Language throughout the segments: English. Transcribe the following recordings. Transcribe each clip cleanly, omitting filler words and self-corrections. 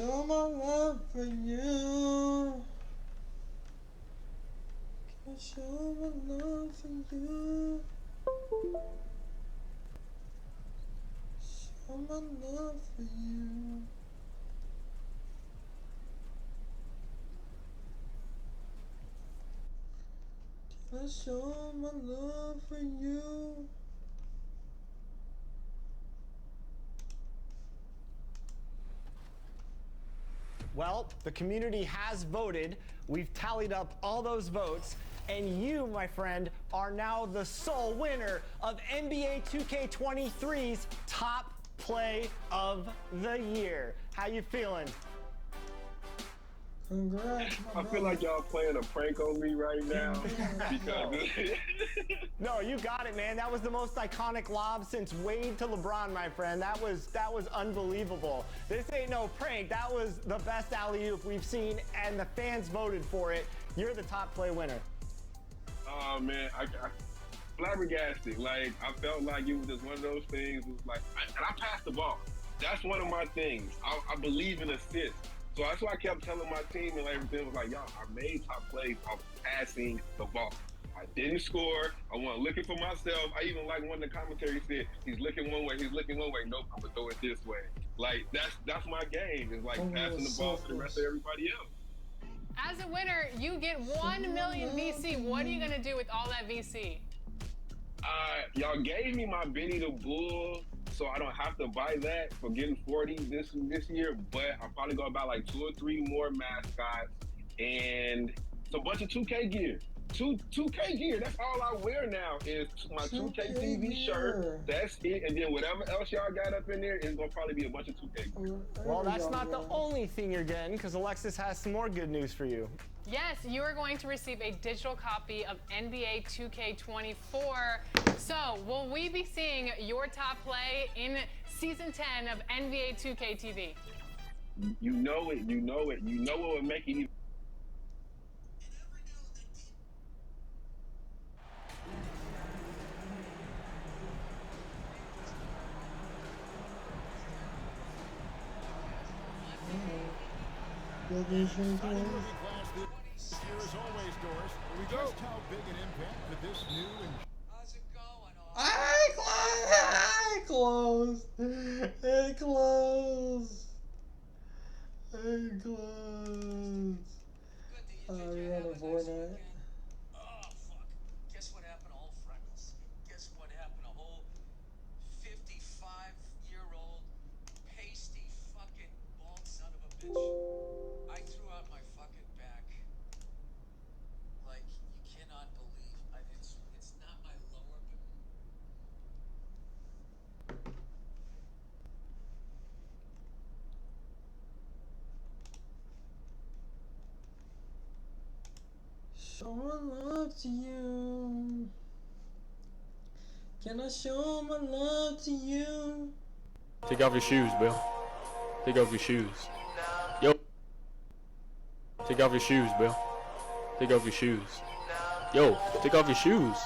show my love for you? Can I show my love for you? Show my love for you. Can I show my love for you? Well, the community has voted. We've tallied up all those votes, and you, my friend, are now the sole winner of NBA 2K23's Top Play of the Year. How you feeling? Congrats, I feel like y'all playing a prank on me right now because No, you got it, man. That was the most iconic lob since Wade to LeBron, my friend. That was unbelievable. This ain't no prank. That was the best alley-oop we've seen, and the fans voted for it. You're the top play winner. oh man, I flabbergasted. Like I felt like it was just one of those things. It was like, and I passed the ball. That's one of my things. I believe in assists. So that's why I kept telling my team and everything was like, y'all, I made top plays off passing the ball. I didn't score. I wasn't looking for myself. I even like one of the commentaries said, he's looking one way, he's looking one way. Nope, I'm gonna throw it this way. Like that's my game. It's like passing the ball to the rest of everybody else. As a winner, you get 1 million VC. What are you gonna do with all that VC? Y'all gave me my Benny the Bull, so I don't have to buy that for getting 40 this year, but I'm probably gonna buy like 2 or 3 more mascots and it's a bunch of 2K gear. 2K gear, that's all I wear now is my 2K TV shirt. That's it, and then whatever else y'all got up in there is gonna probably be a bunch of 2K gear. Well, that's not the only thing you're getting, because Alexis has some more good news for you. Yes, you are going to receive a digital copy of NBA 2K24. So, will we be seeing your top play in Season 10 of NBA 2K TV? You know it, you know it. You know what would make it even. As always, Doris, just how big an impact could this new and How's it going? I closed. It closed. It closed. Good. Did I you run have a a nice Fortnite. weekend? Oh, fuck. Guess what happened to old Freckles? Guess what happened to old 55-year-old pasty fucking bald son of a bitch? I threw out my fucking back. Like, you cannot believe. It's not my lower back. Show my love to you. Can I show my love to you? Take off your shoes, Bill. Take off your shoes. Yo. Take off your shoes, Bill. Take off your shoes. Yo, take off your shoes.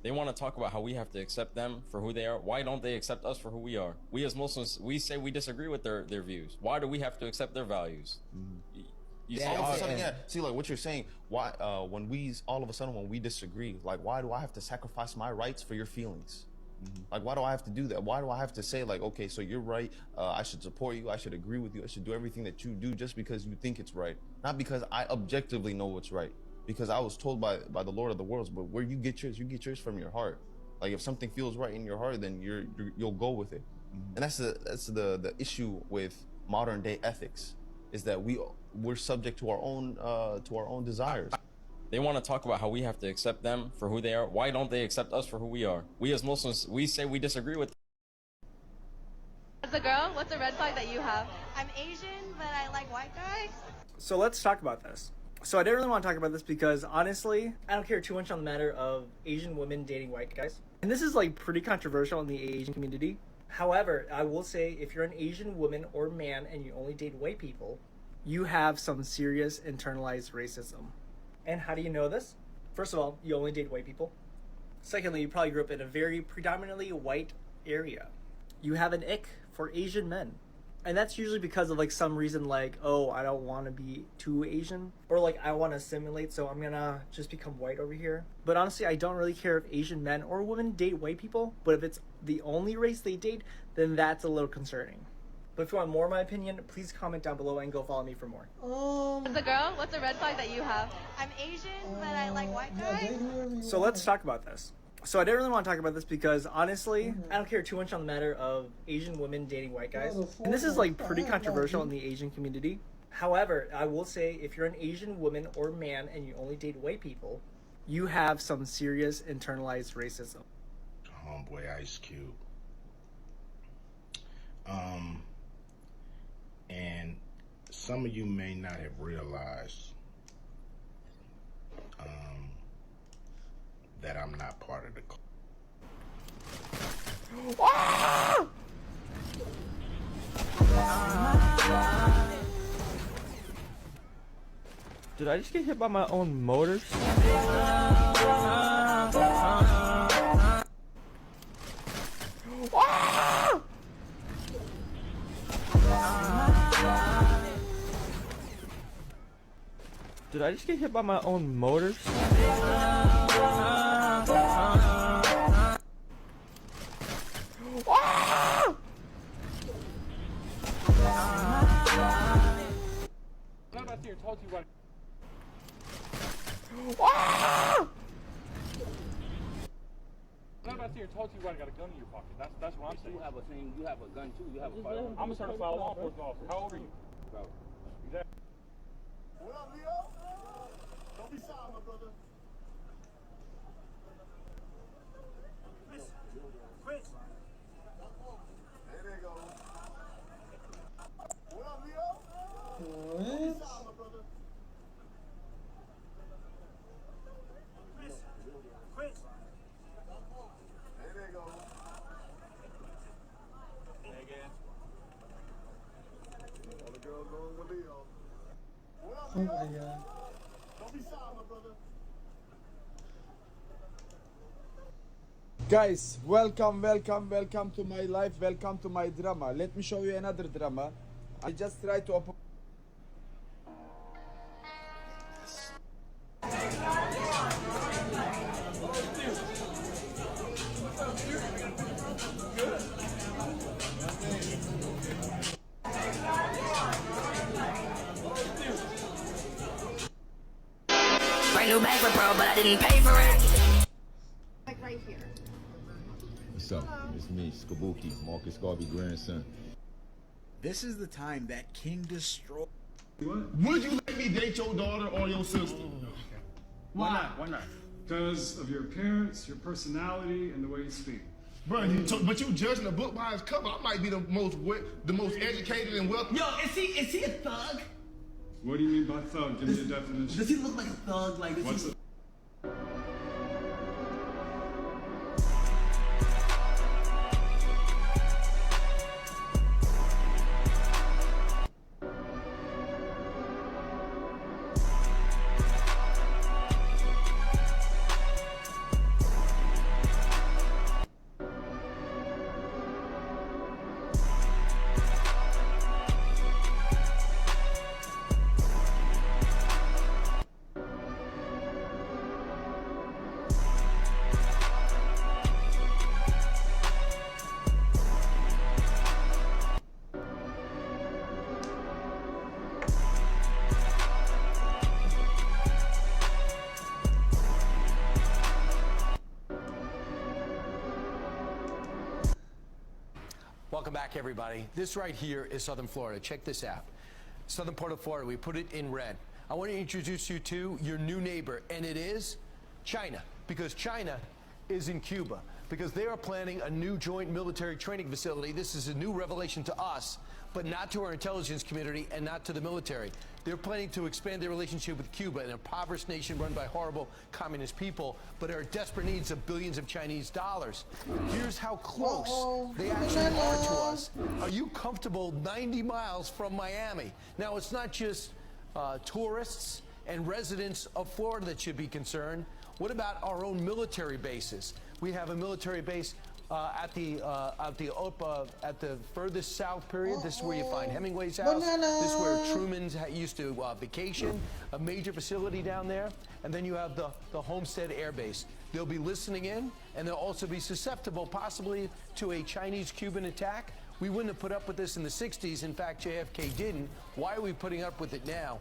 They want to talk about how we have to accept them for who they are. Why don't they accept us for who we are? We as Muslims, we say we disagree with their views. Why do we have to accept their values? You see, All of a sudden, yeah. See, like what you're saying. Why, when we all of a sudden when we disagree, like why do I have to sacrifice my rights for your feelings? Like why do I have to do that? Why do I have to say like, okay, so you're right. I should support you. I should agree with you. I should do everything that you do just because you think it's right, not because I objectively know what's right. Because I was told by the Lord of the worlds. But where you get yours from your heart. Like if something feels right in your heart, then you'll go with it. And that's the issue with modern day ethics, is that we're subject to our own desires. They want to talk about how we have to accept them for who they are. Why don't they accept us for who we are? We as Muslims, we say we disagree with. As a girl, what's a red flag that you have? I'm Asian, but I like white guys. So let's talk about this. So I didn't really want to talk about this because honestly, I don't care too much on the matter of Asian women dating white guys. And this is like pretty controversial in the Asian community. However, I will say if you're an Asian woman or man and you only date white people, you have some serious internalized racism. And how do you know this? First of all, you only date white people. Secondly, you probably grew up in a very predominantly white area. You have an ick for Asian men. And that's usually because of like some reason like, oh, I don't want to be too Asian, or like I want to assimilate, so I'm gonna just become white over here. But honestly, I don't really care if Asian men or women date white people, but if it's the only race they date, then that's a little concerning. But if you want more of my opinion, please comment down below and go follow me for more. As a girl, what's a red flag that you have? I'm Asian, but I like white guys. So let's talk about this. So I didn't really want to talk about this because honestly, I don't care too much on the matter of Asian women dating white guys. And this is like pretty controversial in the Asian community. However, I will say if you're an Asian woman or man and you only date white people, you have some serious internalized racism. Homeboy Ice Cube. And some of you may not have realized that I'm not part of the Did I just get hit by my own motors? Did I just get hit by my own motors? Told you I got a gun in your pocket. That's what I'm saying. You have a thing. You have a gun too. You have a firearm. I'm a certified law enforcement officer. How old are you? Bro. Exactly. What up, Leo? Don't be shy, my brother. Chris. There they go. What up, Leo? Don't be shy, my brother. Chris. There they go. Hey, again. All the girls going with Leo. What up, Leo? Oh my God. Don't be shy, my brother. Guys, welcome to my life, welcome to my drama. Let me show you another drama. I just try to open. Brand new bag for bro, but I didn't pay for it. Like right here. What's up? It's me, Skabuki, Marcus Garvey grandson. This is the time that King destroyed. Would you let me date your daughter or your sister? Why not? Why not? Because of your appearance, your personality, and the way you speak. Bro, but you judging a book by its cover. I might be the most educated and wealthy. Yo, is he a thug? What do you mean by thug? Give me a definition. Does he look like a thug? Like this? What's it? Welcome back, everybody. This right here is Southern Florida. Check this out. Southern part of Florida, we put it in red. I want to introduce you to your new neighbor, and it is China, because China is in Cuba, because they are planning a new joint military training facility. This is a new revelation to us, but not to our intelligence community and not to the military. They're planning to expand their relationship with Cuba, an impoverished nation run by horrible communist people, but are in desperate needs of billions of Chinese dollars. Here's how close they actually are to us. Are you comfortable 90 miles from Miami? Now, it's not just tourists and residents of Florida that should be concerned. What about our own military bases? We have a military base at the furthest south period. This is where you find Hemingway's house. This is where Truman's used to vacation. A major facility down there, and then you have the Homestead Air Base. They'll be listening in, and they'll also be susceptible, possibly, to a Chinese-Cuban attack. We wouldn't have put up with this in the 60s. In fact, JFK didn't. Why are we putting up with it now?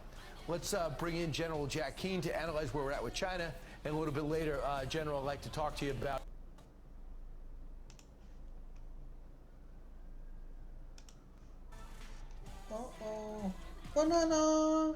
Let's bring in General Jack Keane to analyze where we're at with China. And a little bit later, General, I'd like to talk to you about Banana!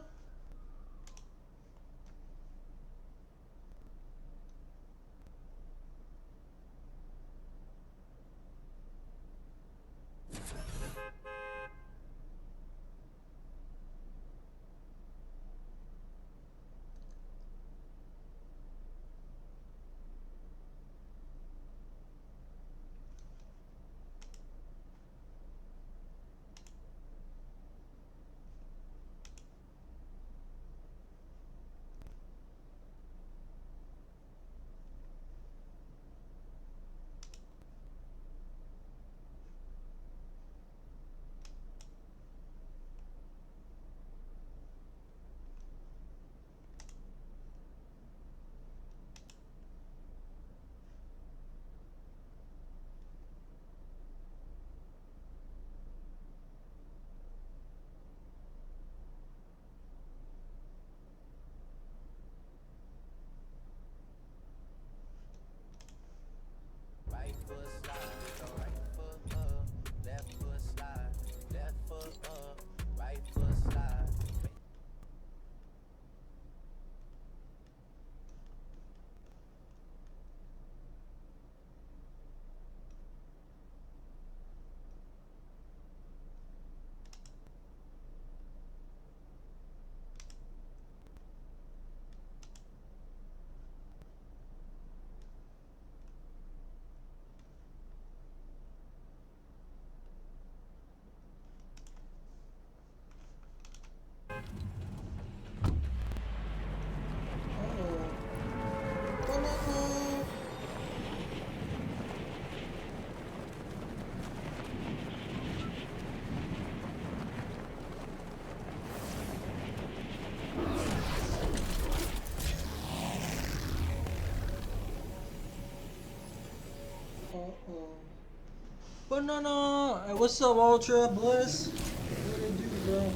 Banana! Hey, what's up, Ultra Bliss? What it do, bro?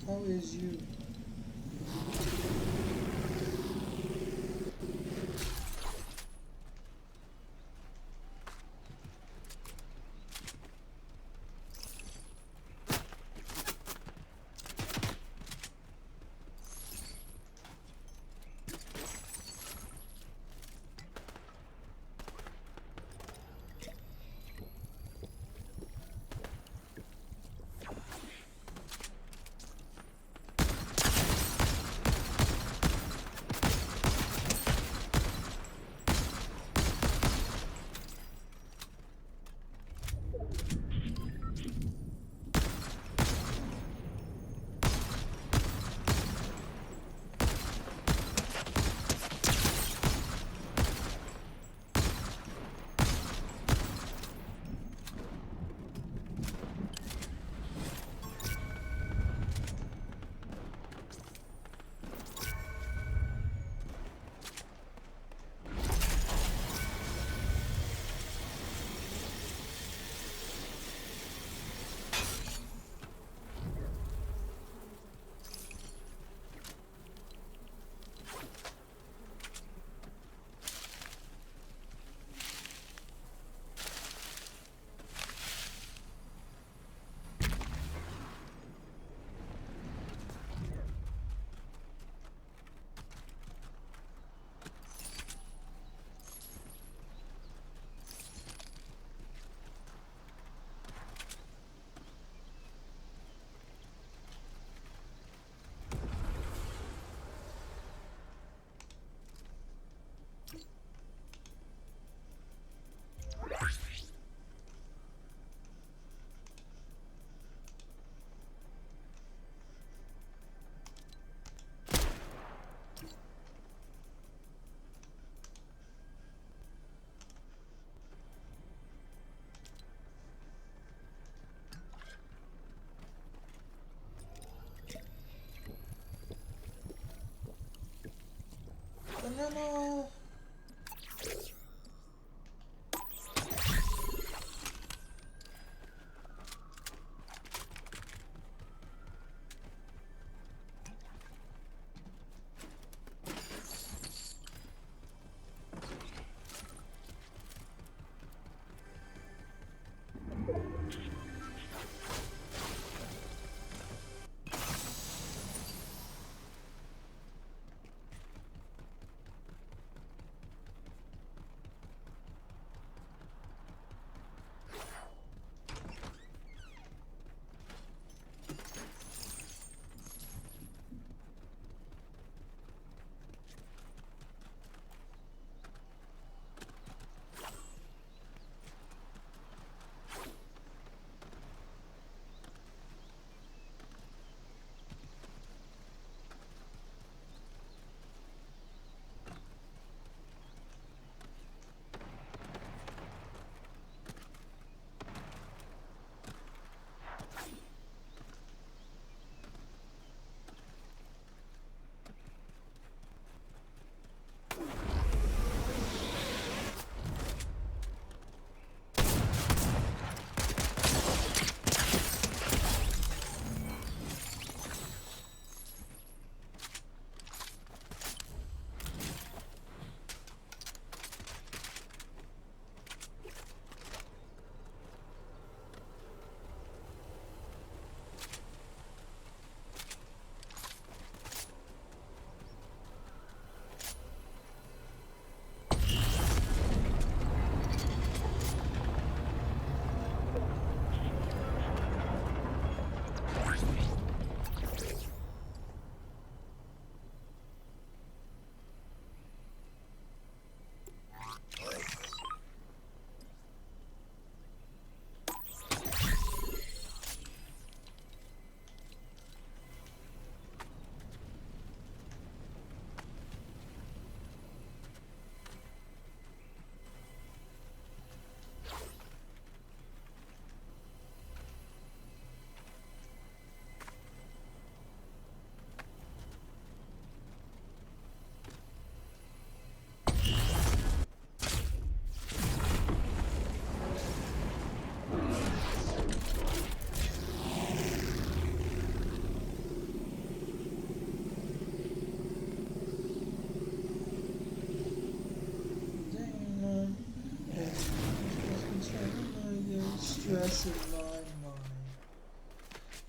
How is you?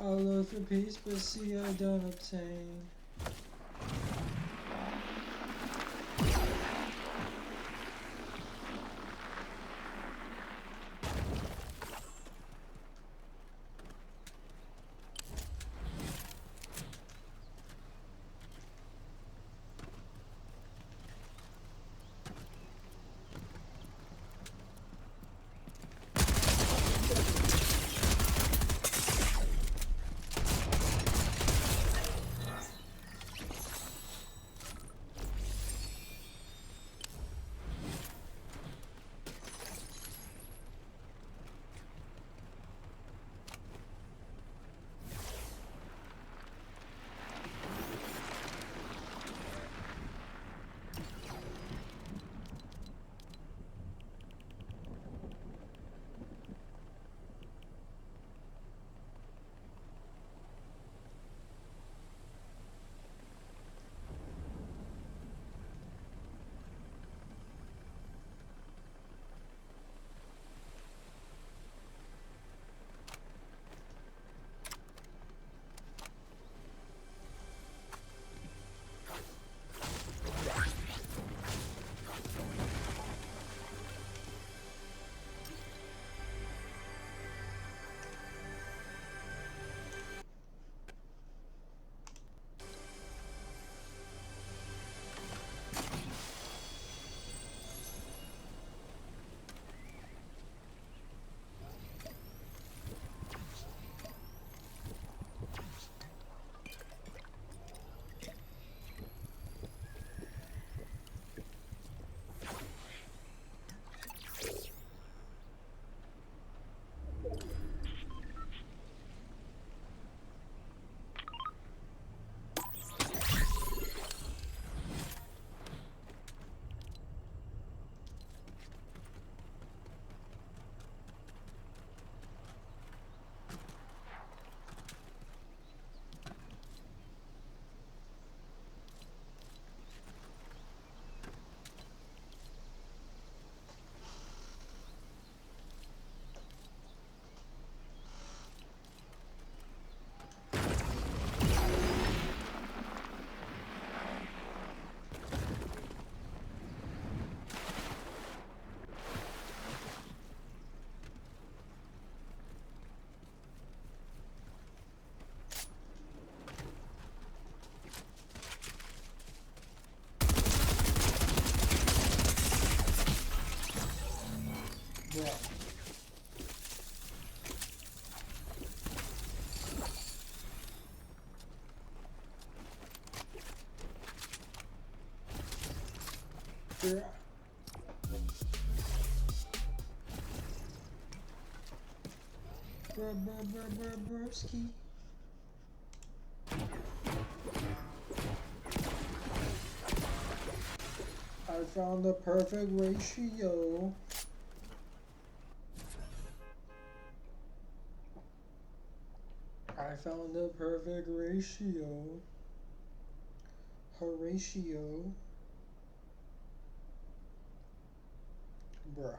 I look for peace, but see I don't obtain. Yeah. Yeah. Brski. I found the perfect ratio. I found the perfect ratio. Horatio. Bruh.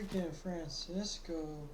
Freaking Francisco.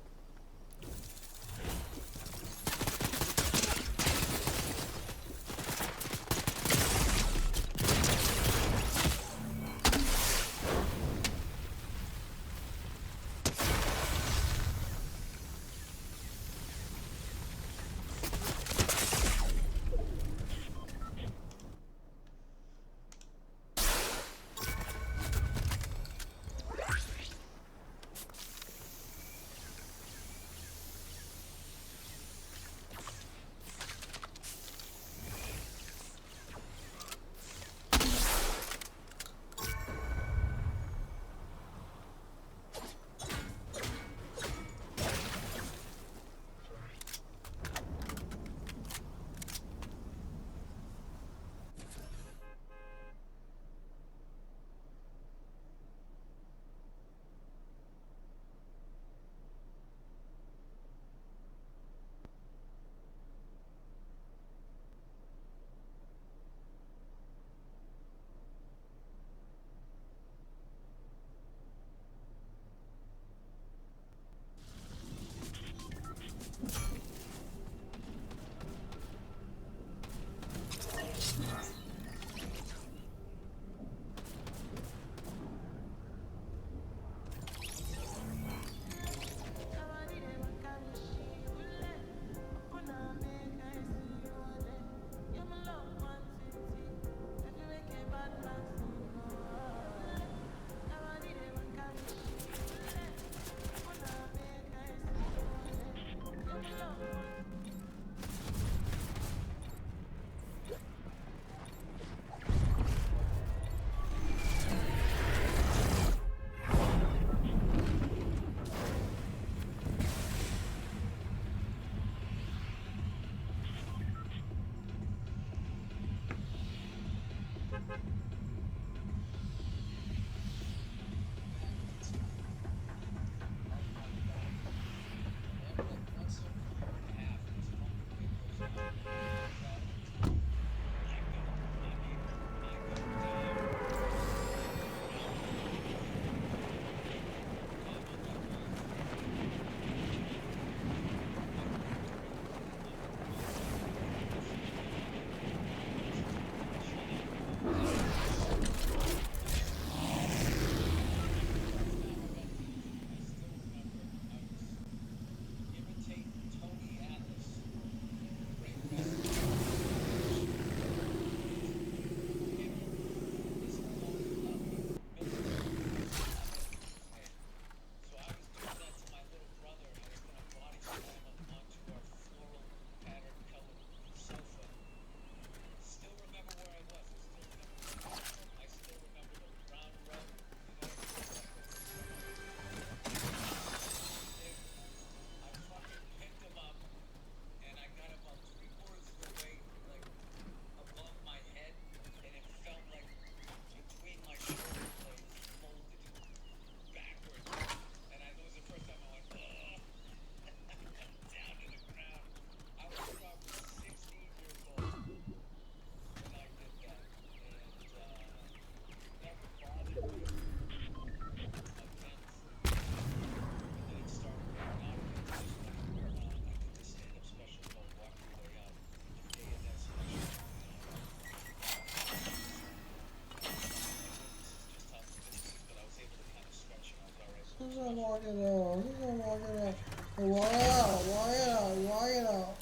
He's gonna walk it out. He's gonna walk it out. Walk it out. Walk it out. Walk it out.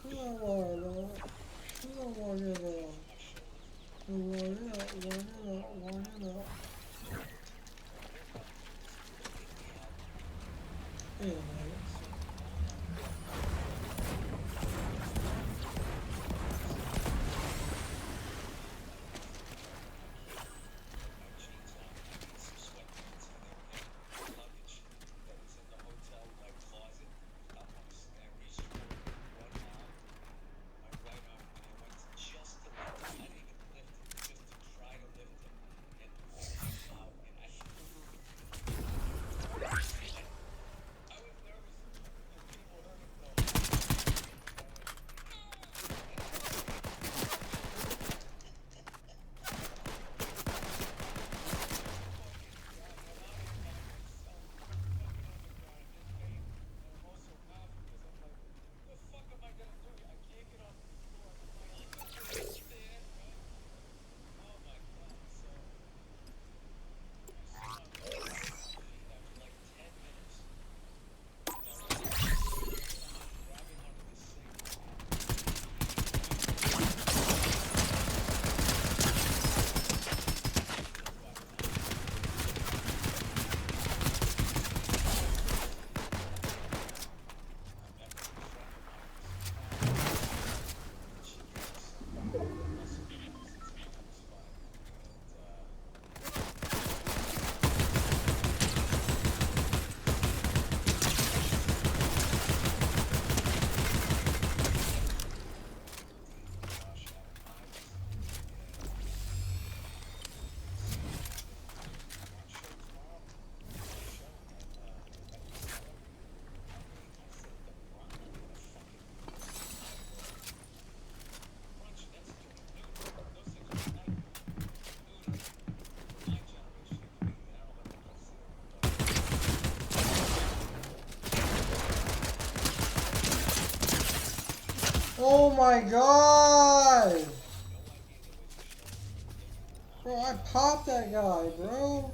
He's gonna walk it out. He's gonna walk it out. Walk it out. Walk it out. Walk it out. Hey, man. Oh my god! Bro, I popped that guy, bro.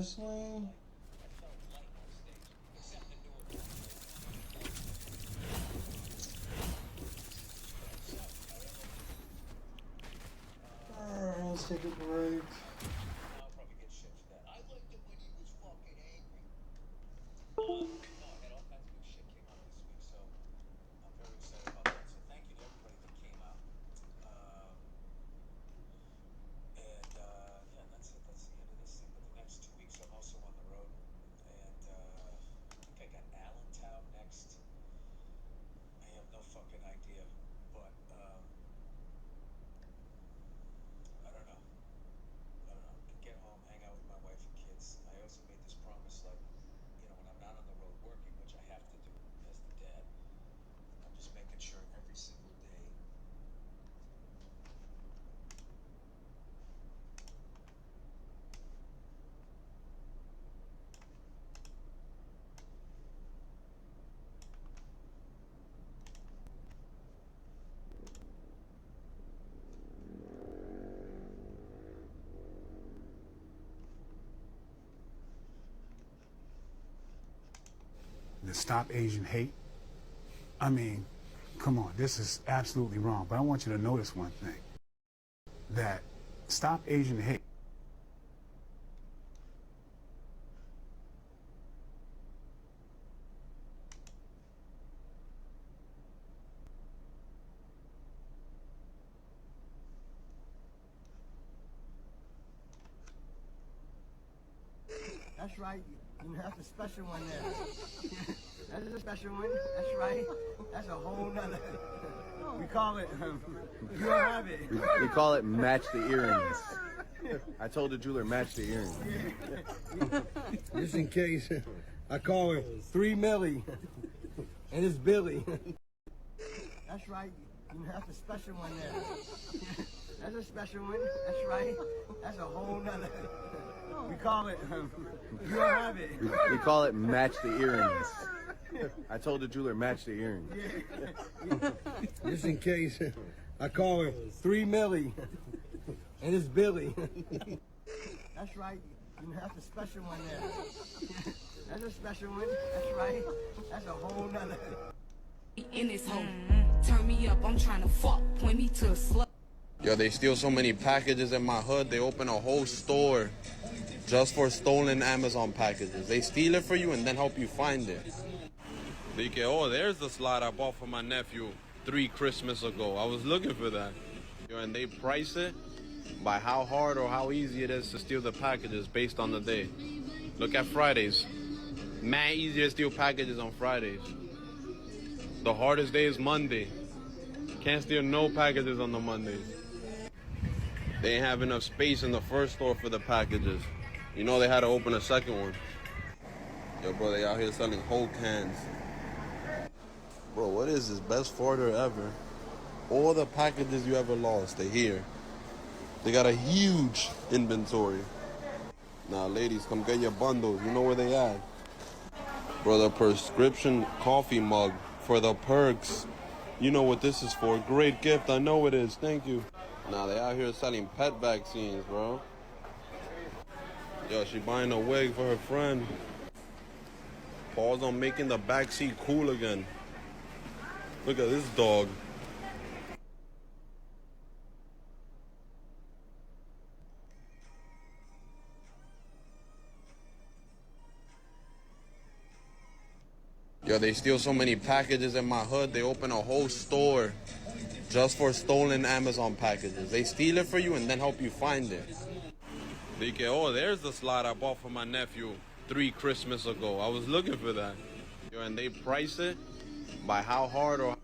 honestly. Alright, let's take a break. The Stop Asian Hate. I mean, come on, this is absolutely wrong. But I want you to notice one thing. That Stop Asian Hate. That's right. That's a special one there. That's a special one. That's right. That's a whole nother. We call it, you don't have it. We call it match the earrings. I told the jeweler match the earrings. Just in case, I call her 3 Millie. And it's Billy. That's right. That's a special one there. That's a special one. That's right. That's a whole nother. We call it, you don't have it. We call it match the earrings. I told the jeweler match the earrings. Just in case, I call her 3 Millie. And it's Billy. That's right. That's a special one there. That's a special one. That's right. That's a whole nother. In this hole, turn me up, I'm trying to fuck, point me to a slut. Yo, they steal so many packages in my hood, they open a whole store just for stolen Amazon packages. They steal it for you and then help you find it. They can, oh, there's the slide I bought for my nephew 3 Christmas ago. I was looking for that. Yo, and they price it by how hard or how easy it is to steal the packages based on the day. Look at Fridays. Man, easier to steal packages on Fridays. The hardest day is Monday. Can't steal no packages on the Mondays. They ain't have enough space in the first store for the packages. You know they had to open a second one. Yo, bro, they out here selling whole cans. Bro, what is this? Best farter ever. All the packages you ever lost, they here. They got a huge inventory. Now, ladies, come get your bundles. You know where they at. Bro, the prescription coffee mug for the perks. You know what this is for. Great gift. I know it is. Thank you. Now, they out here selling pet vaccines, bro. Yo, she buying a wig for her friend. Pause on making the backseat cool again. Look at this dog. Yo, they steal so many packages in my hood, they open a whole store just for stolen Amazon packages. They steal it for you and then help you find it. They can, oh, there's the slide I bought for my nephew 3 Christmas ago. I was looking for that. Yo, and they price it by how hard or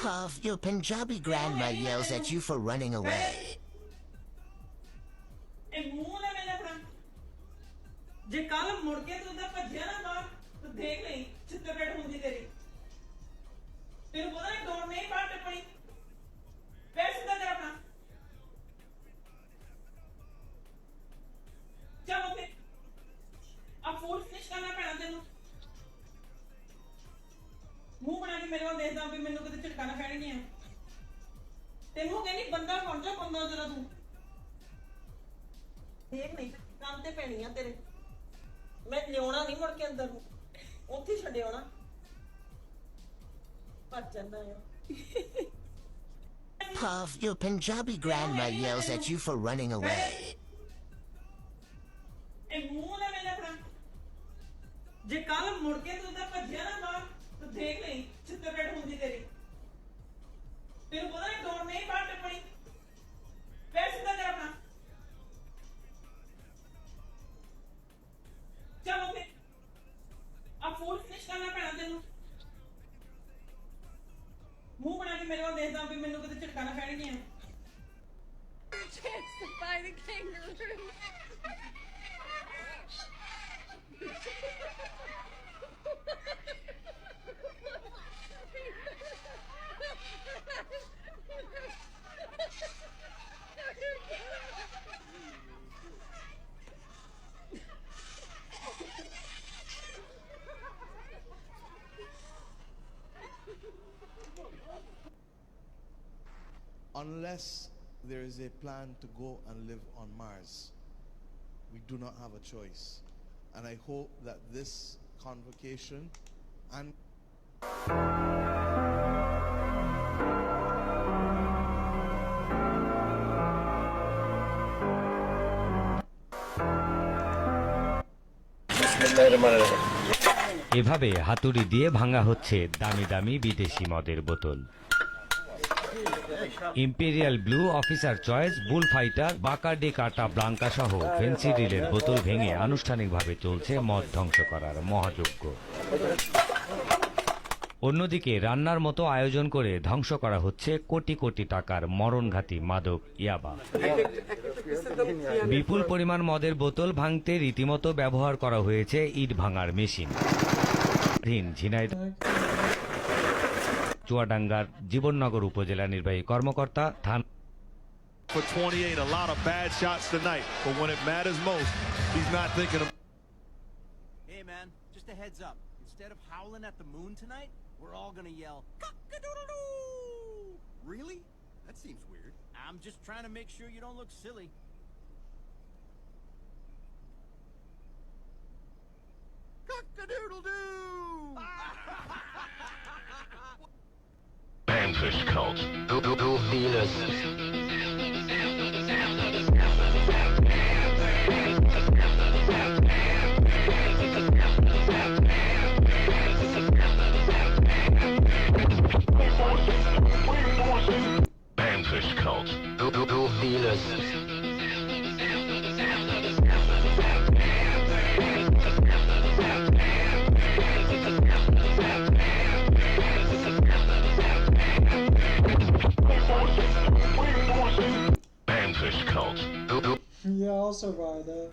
Puff, your Punjabi grandma yells at you for running away. ਇਹ ਮੂੰਹ ਨਾ ਮੇਰੇ ਆਪਣਾ ਜੇ ਕੱਲ ਮੁੜ ਕੇ ਤੂੰ ਤਾਂ ਭੱਜਿਆ ਨਾ ਬਾਹਰ ਤਾਂ ਦੇਖ ਲਈ ਛਿੱਤਰਪੇਟ ਹੁੰਦੀ ਤੇਰੀ ਤੈਨੂੰ ਪਤਾ ਨਹੀਂ ਡੋਰ ਨਹੀਂ ਬਾਹਰ ਟੱਪਣੀ ਪੈਰ ਸਿੱਧਾ ਕਰ ਆਪਣਾ ਚਲੋ ਤੇ ਆ ਫੂਡ ਫਿਨਿਸ਼ ਕਰਨਾ ਪੈਣਾ ਤੈਨੂੰ ਮੂੰਹ ਬਣਾ ਕੇ ਮੇਰੇ ਵੱਲ ਦੇਖਦਾ ਵੀ ਮੈਨੂੰ ਕਿਤੇ ਝਟਕਾ ਨਾ ਪੈਣਗੀਆਂ ਤੈਨੂੰ ਕਹਿੰਦੀ ਬੰਦਾ ਬਣ ਜਾ ਬੰਦਾ ਜਰਾ ਤੂੰ ਦੇਖ ਨਹੀਂ ਕੰਮ ਤੇ ਪੈਣੀਆਂ ਤੇਰੇ ਮੈਂ ਲਿਆਉਣਾ ਨਹੀਂ ਮੁੜ ਕੇ ਅੰਦਰ ਨੂੰ ਉੱਥੇ ਹੀ ਛੱਡ ਆਉਣਾ ਭੱਜ ਜਾਂਦਾ ਆ Puff, your Punjabi grandma yells at you for running away. ਇਹ ਮੂੰਹ ਨਾ ਮੇਰੇ ਆਪਣਾ ਜੇ ਕੱਲ ਮੁੜ ਕੇ ਤੂੰ ਤਾਂ ਭੱਜਿਆ ਨਾ ਬਾਹਰ ਤਾਂ ਦੇਖ ਲਈ ਛਿੱਤਰਪੇਟ ਹੁੰਦੀ ਤੇਰੀ ਤੈਨੂੰ ਪਤਾ ਨਹੀਂ ਡੋਰ ਨਹੀਂ ਬਾਹਰ ਟੱਪਣੀ ਪੈਰ ਸਿੱਧਾ ਕਰ ਆਪਣਾ ਚਲੋ ਤੇ ਆ ਫੂਡ ਫਿਨਿਸ਼ ਕਰਨਾ ਪੈਣਾ ਤੈਨੂੰ ਮੂੰਹ ਬਣਾ ਕੇ ਮੇਰੇ ਵੱਲ ਦੇਖਦਾ ਵੀ ਮੈਨੂੰ ਕਿਤੇ ਝਟਕਾ ਨਾ ਪੈਣਗੀਆਂ Chance to buy the kangaroo. Unless there is a plan to go and live on Mars, we do not have a choice. And I hope that this convocation and এভাবে হাতুড়ি দিয়ে ভাঙা হচ্ছে দামি দামি বিদেশি মদের বোতল। ইম্পেরিয়াল ব্লু, অফিসার চয়েস, বুল ফাইটার, বাকার্ডি কাটা ব্লাঙ্কা সহ ফেন্সিডিলের বোতল ভেঙে আনুষ্ঠানিকভাবে চলছে মদ ধ্বংস করার মহাযজ্ঞ। অন্যদিকে রান্নার মতো আয়োজন করে ধ্বংস করা হচ্ছে কোটি কোটি টাকার মরণঘাতী মাদক ইয়াবা। বিপুল পরিমাণ মদের বোতল ভাঙতে রীতিমতো ব্যবহার করা হয়েছে ইট ভাঙার মেশিন। ঝিনাইদহ চুয়াডাঙ্গার জীবননগর উপজেলা নির্বাহী কর্মকর্তা থানা For 28, a lot of bad shots tonight, but when it matters most, he's not thinking of. Hey man, just a heads up. Instead of howling at the moon tonight, we're all gonna yell cock-a-doodle-doo. Really? That seems weird. I'm just trying to make sure you don't look silly. Cock-a-doodle-doo. Panfish cult. Du vieles. Panfish cult. Du vieles. Panfish cult. Yeah, I'll survive that.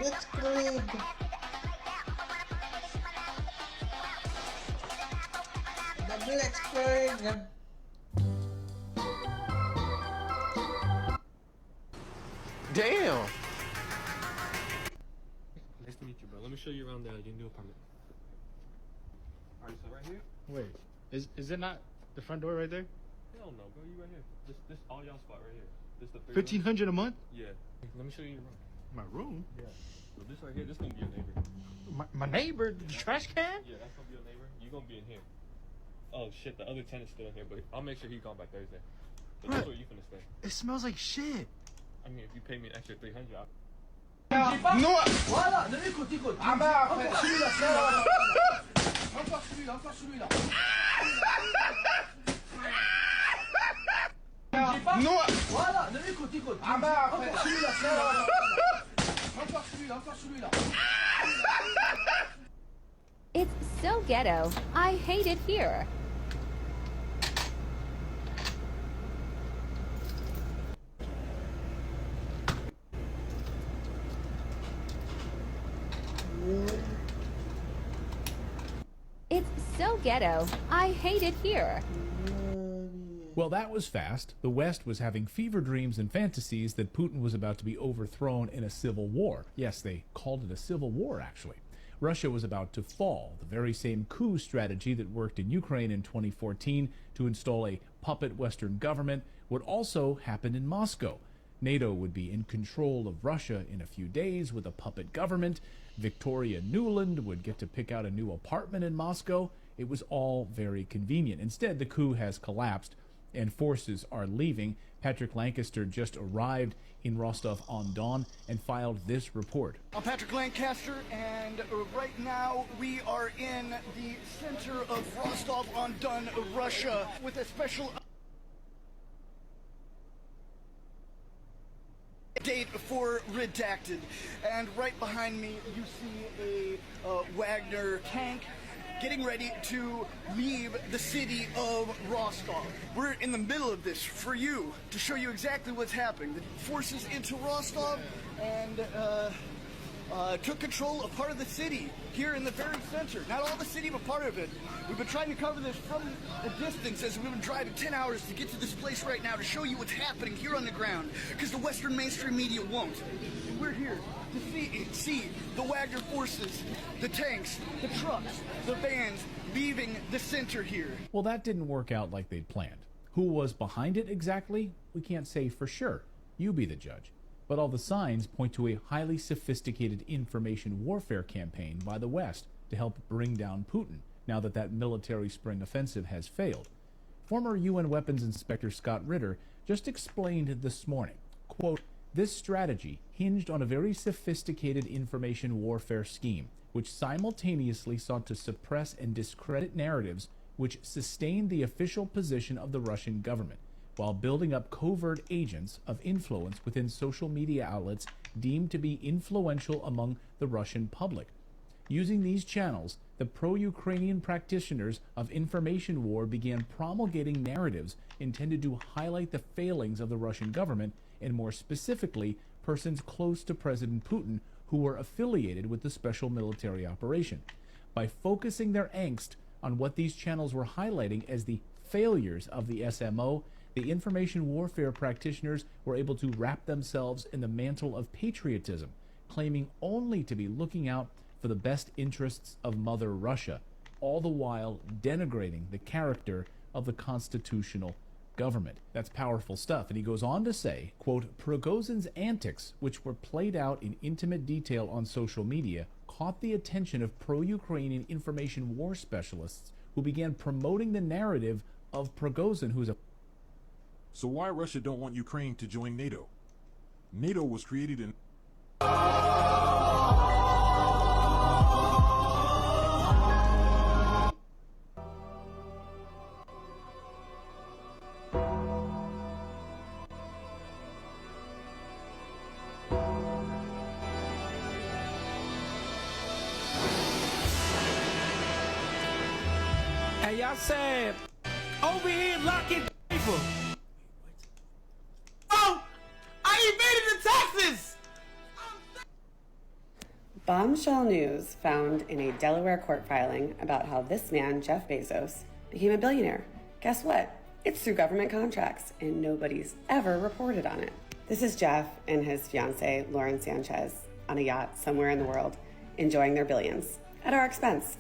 Let's grade. Double explode. Damn. Nice to meet you, bro. Let me show you around your new apartment. Alright, so right here? Wait, is it not the front door right there? Hell no, bro. You right here. This all y'all spot right here. This the 1,500 a month? Yeah. Let me show you your room. My room? Yeah. So this right here, this gonna be your neighbor. My neighbor? The trash can? Yeah, that's gonna be your neighbor. You gonna be in here. Oh shit, the other tenant's still in here, but I'll make sure he comes by Thursday. That's what you finna say. It smells like shit. I mean, if you pay me an extra 300, I'll... Non. Voilà, écoute, écoute. Ah bah après, celui-là, celui-là. Encore celui-là, encore celui-là. Non. Voilà, écoute, écoute. Ah bah après, celui-là, celui-là. Encore celui-là, encore celui-là. It's so ghetto. I hate it here. It's so ghetto. I hate it here. Well, that was fast. The West was having fever dreams and fantasies that Putin was about to be overthrown in a civil war. Yes, they called it a civil war, actually. Russia was about to fall, the very same coup strategy that worked in Ukraine in 2014 to install a puppet Western government would also happen in Moscow. NATO would be in control of Russia in a few days with a puppet government. Victoria Nuland would get to pick out a new apartment in Moscow. It was all very convenient. Instead, the coup has collapsed and forces are leaving. Patrick Lancaster just arrived in Rostov-on-Don and filed this report. I'm Patrick Lancaster, and right now we are in the center of Rostov-on-Don, Russia, with a special date for redacted. And right behind me, you see a Wagner tank getting ready to leave the city of Rostov. We're in the middle of this for you, to show you exactly what's happening. The forces into Rostov and took control of part of the city here in the very center. Not all the city, but part of it. We've been trying to cover this from a distance as we've been driving 10 hours to get to this place right now to show you what's happening here on the ground, because the Western mainstream media won't. And we're here to see the Wagner forces, the tanks, the trucks, the vans leaving the center here. Well, that didn't work out like they'd planned. Who was behind it exactly? We can't say for sure. You be the judge. But all the signs point to a highly sophisticated information warfare campaign by the West to help bring down Putin, now that that military spring offensive has failed. Former UN Weapons Inspector Scott Ritter just explained this morning, quote, "This strategy hinged on a very sophisticated information warfare scheme, which simultaneously sought to suppress and discredit narratives which sustained the official position of the Russian government, while building up covert agents of influence within social media outlets deemed to be influential among the Russian public. Using these channels, the pro-Ukrainian practitioners of information war began promulgating narratives intended to highlight the failings of the Russian government, and more specifically, persons close to President Putin who were affiliated with the special military operation. By focusing their angst on what these channels were highlighting as the failures of the SMO, the information warfare practitioners were able to wrap themselves in the mantle of patriotism, claiming only to be looking out for the best interests of Mother Russia, all the while denigrating the character of the constitutional government." That's powerful stuff. And he goes on to say, quote, "Prigozhin's antics, which were played out in intimate detail on social media, caught the attention of pro-Ukrainian information war specialists who began promoting the narrative of Prigozhin, who's a..." So why Russia don't want Ukraine to join NATO? NATO was created in... Hey, y'all said over here locking people. Oh, I evaded the taxes! Bombshell news found in a Delaware court filing about how this man, Jeff Bezos, became a billionaire. Guess what? It's through government contracts, and nobody's ever reported on it. This is Jeff and his fiancee, Lauren Sanchez, on a yacht somewhere in the world, enjoying their billions at our expense.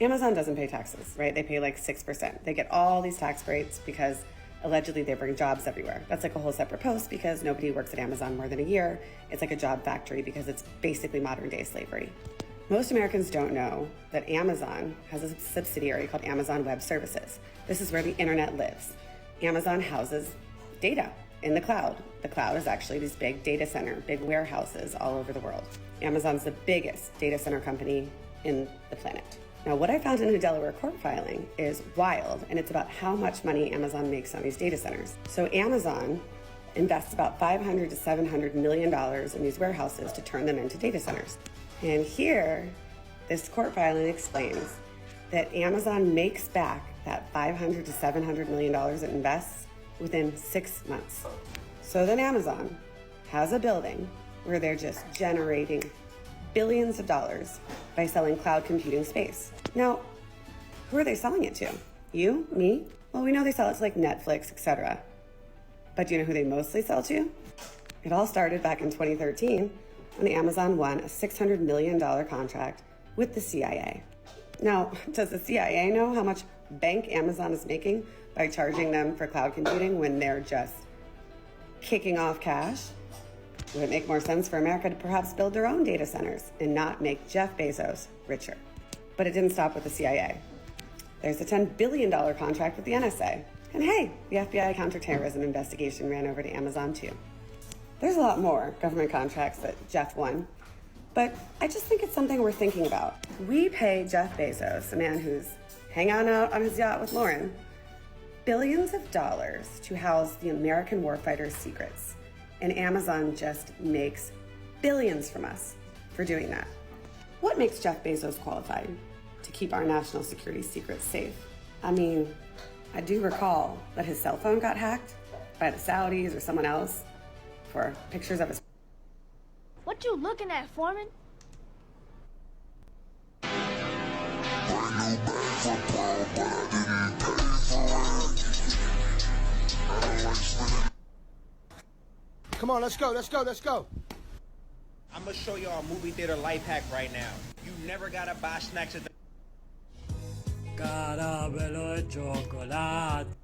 Amazon doesn't pay taxes, right? They pay like 6%. They get all these tax breaks because allegedly they bring jobs everywhere. That's like a whole separate post because nobody works at Amazon more than a year. It's like a job factory because it's basically modern day slavery. Most Americans don't know that Amazon has a subsidiary called Amazon Web Services. This is where the internet lives. Amazon houses data in the cloud. The cloud is actually this big data center, big warehouses all over the world. Amazon's the biggest data center company in the planet. Now, what I found in a Delaware court filing is wild, and it's about how much money Amazon makes on these data centers. So Amazon invests about $500 to $700 million in these warehouses to turn them into data centers. And here, this court filing explains that Amazon makes back that $500 to $700 million it invests within 6 months. So then Amazon has a building where they're just generating billions of dollars by selling cloud computing space. Now, who are they selling it to? You? Me? Well, we know they sell it to like Netflix, etc. But do you know who they mostly sell to? It all started back in 2013 when Amazon won a $600 million contract with the CIA. Now, does the CIA know how much bank Amazon is making by charging them for cloud computing when they're just kicking off cash? Would it make more sense for America to perhaps build their own data centers and not make Jeff Bezos richer? But it didn't stop with the CIA. There's a $10 billion contract with the NSA. And hey, the FBI counterterrorism investigation ran over to Amazon too. There's a lot more government contracts that Jeff won, but I just think it's something we're thinking about. We pay Jeff Bezos, a man who's hanging out on his yacht with Lauren, billions of dollars to house the American warfighter's secrets. And Amazon just makes billions from us for doing that. What makes Jeff Bezos qualified to keep our national security secrets safe? I mean, I do recall that his cell phone got hacked by the Saudis or someone else for pictures of his... What you looking at, Foreman? Come on, let's go, let's go, let's go. I'm gonna show y'all a movie theater life hack right now. You never gotta buy snacks at the... Caramelo e cioccolato.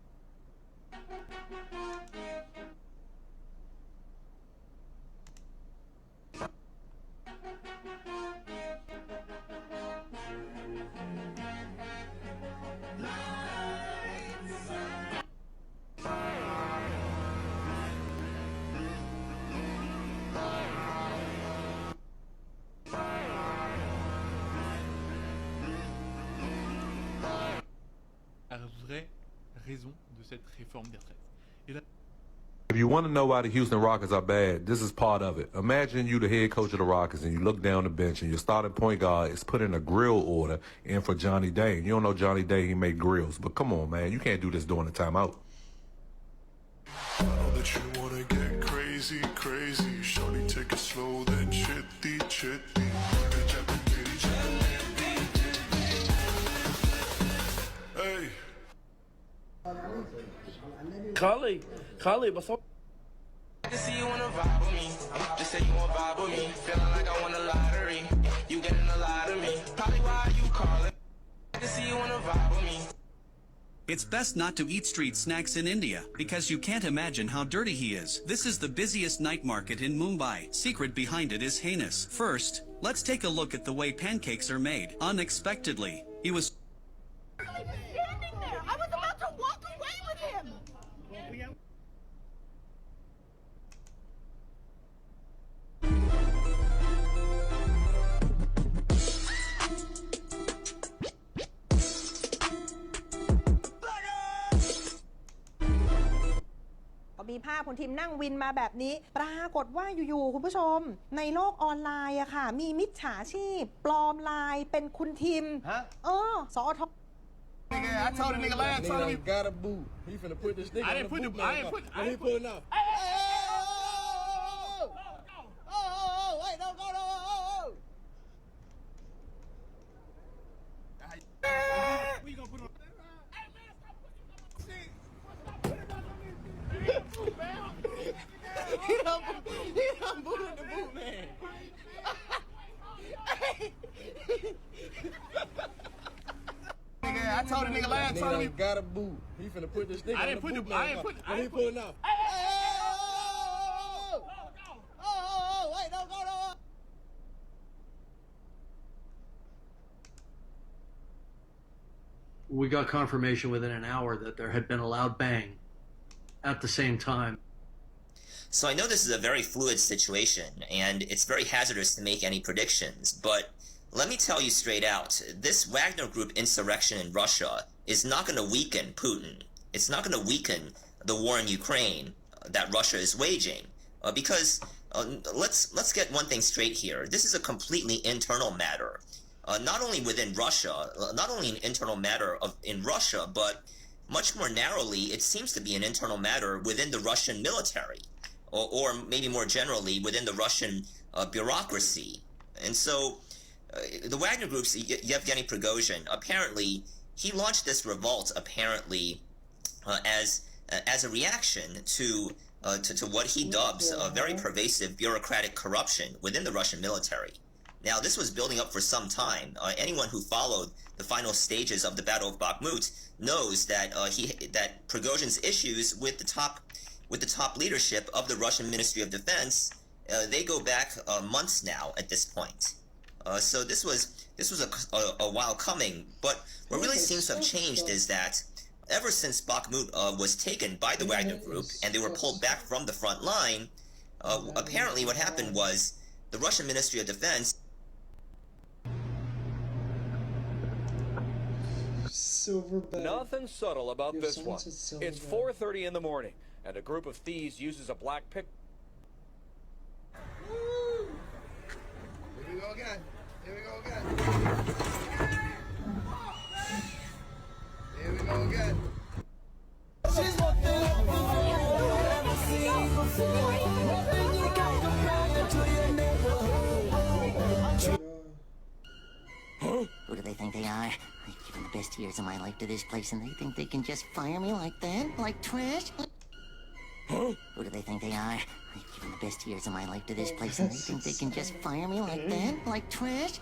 vraie raison de cette réforme des retraites. Et là... If you want to know why the Houston Rockets are bad, this is part of it. Imagine you the head coach of the Rockets and you look down the bench and your starting point guard is putting a grill order in for Johnny Dane. You don't know Johnny Dane, he made grills. But come on, man, you can't do this during the timeout. I know that you want to get crazy, crazy. Shorty, take it slow, then chitty, chitty. Hey. Carly, before... I can see you wanna vibe with me. Just say you wanna vibe with me. Feeling like I won the lottery. You getting a lot of me. Probably why you calling. I can see you wanna vibe with me. It's best not to eat street snacks in India, because you can't imagine how dirty he is. This is the busiest night market in Mumbai. Secret behind it is heinous. First, let's take a look at the way pancakes are made. Unexpectedly, he was Standing there! I was about to walk away with him!มีภาพคุณทีมนั่งวินมาแบบนี้ปรากฏว่าอยู่ๆคุณผู้ชมในโลกออนไลน์อะค่ะมีมิจฉาชีพปลอมไลน์เป็นคุณทีมสอท Nigga, I told the nigga last time he got a boot. He finna put this nigga I didn't put the... I didn't put... When he pulling up. Oh, wait, don't go, no. We gonna put on... He done booted the boot, man. Nigga, I told the nigga last time he got a boot. He finna put this nigga I didn't put the... I didn't put... When he pulling up. Oh, wait, don't go, no. We got confirmation within an hour that there had been a loud bang at the same time. So I know this is a very fluid situation, and it's very hazardous to make any predictions, but let me tell you straight out, this Wagner Group insurrection in Russia is not going to weaken Putin. It's not going to weaken the war in Ukraine that Russia is waging, because let's get one thing straight here. This is a completely internal matter, not only within Russia, not only an internal matter in Russia, but much more narrowly, it seems to be an internal matter within the Russian military, or maybe more generally within the Russian bureaucracy. And so the Wagner Group's Yevgeny Prigozhin, apparently, he launched this revolt, apparently, as a reaction to what he dubs a very pervasive bureaucratic corruption within the Russian military. Now, this was building up for some time. Anyone who followed the final stages of the Battle of Bakhmut knows that that Prigozhin's issues with the top leadership of the Russian Ministry of Defense, they go back months now at this point. So this was a while coming. But what really seems to have changed is that ever since Bakhmut was taken by the Wagner Group and they were pulled back from the front line, apparently what happened was the Russian Ministry of Defense. Nothing subtle about this one. It's 4:30 in the morning, and a group of thieves uses a black pick. Here we go again. Here we go again. Here we go again. She's what they love you ever seen before. When you got the brand to your neighborhood. Who do they think they are? I've given the best years of my life to this place, and they think they can just fire me like that? Like trash? Who do they think they are? I've given the best years of my life to this place, and they think they can just fire me like that? Like trash?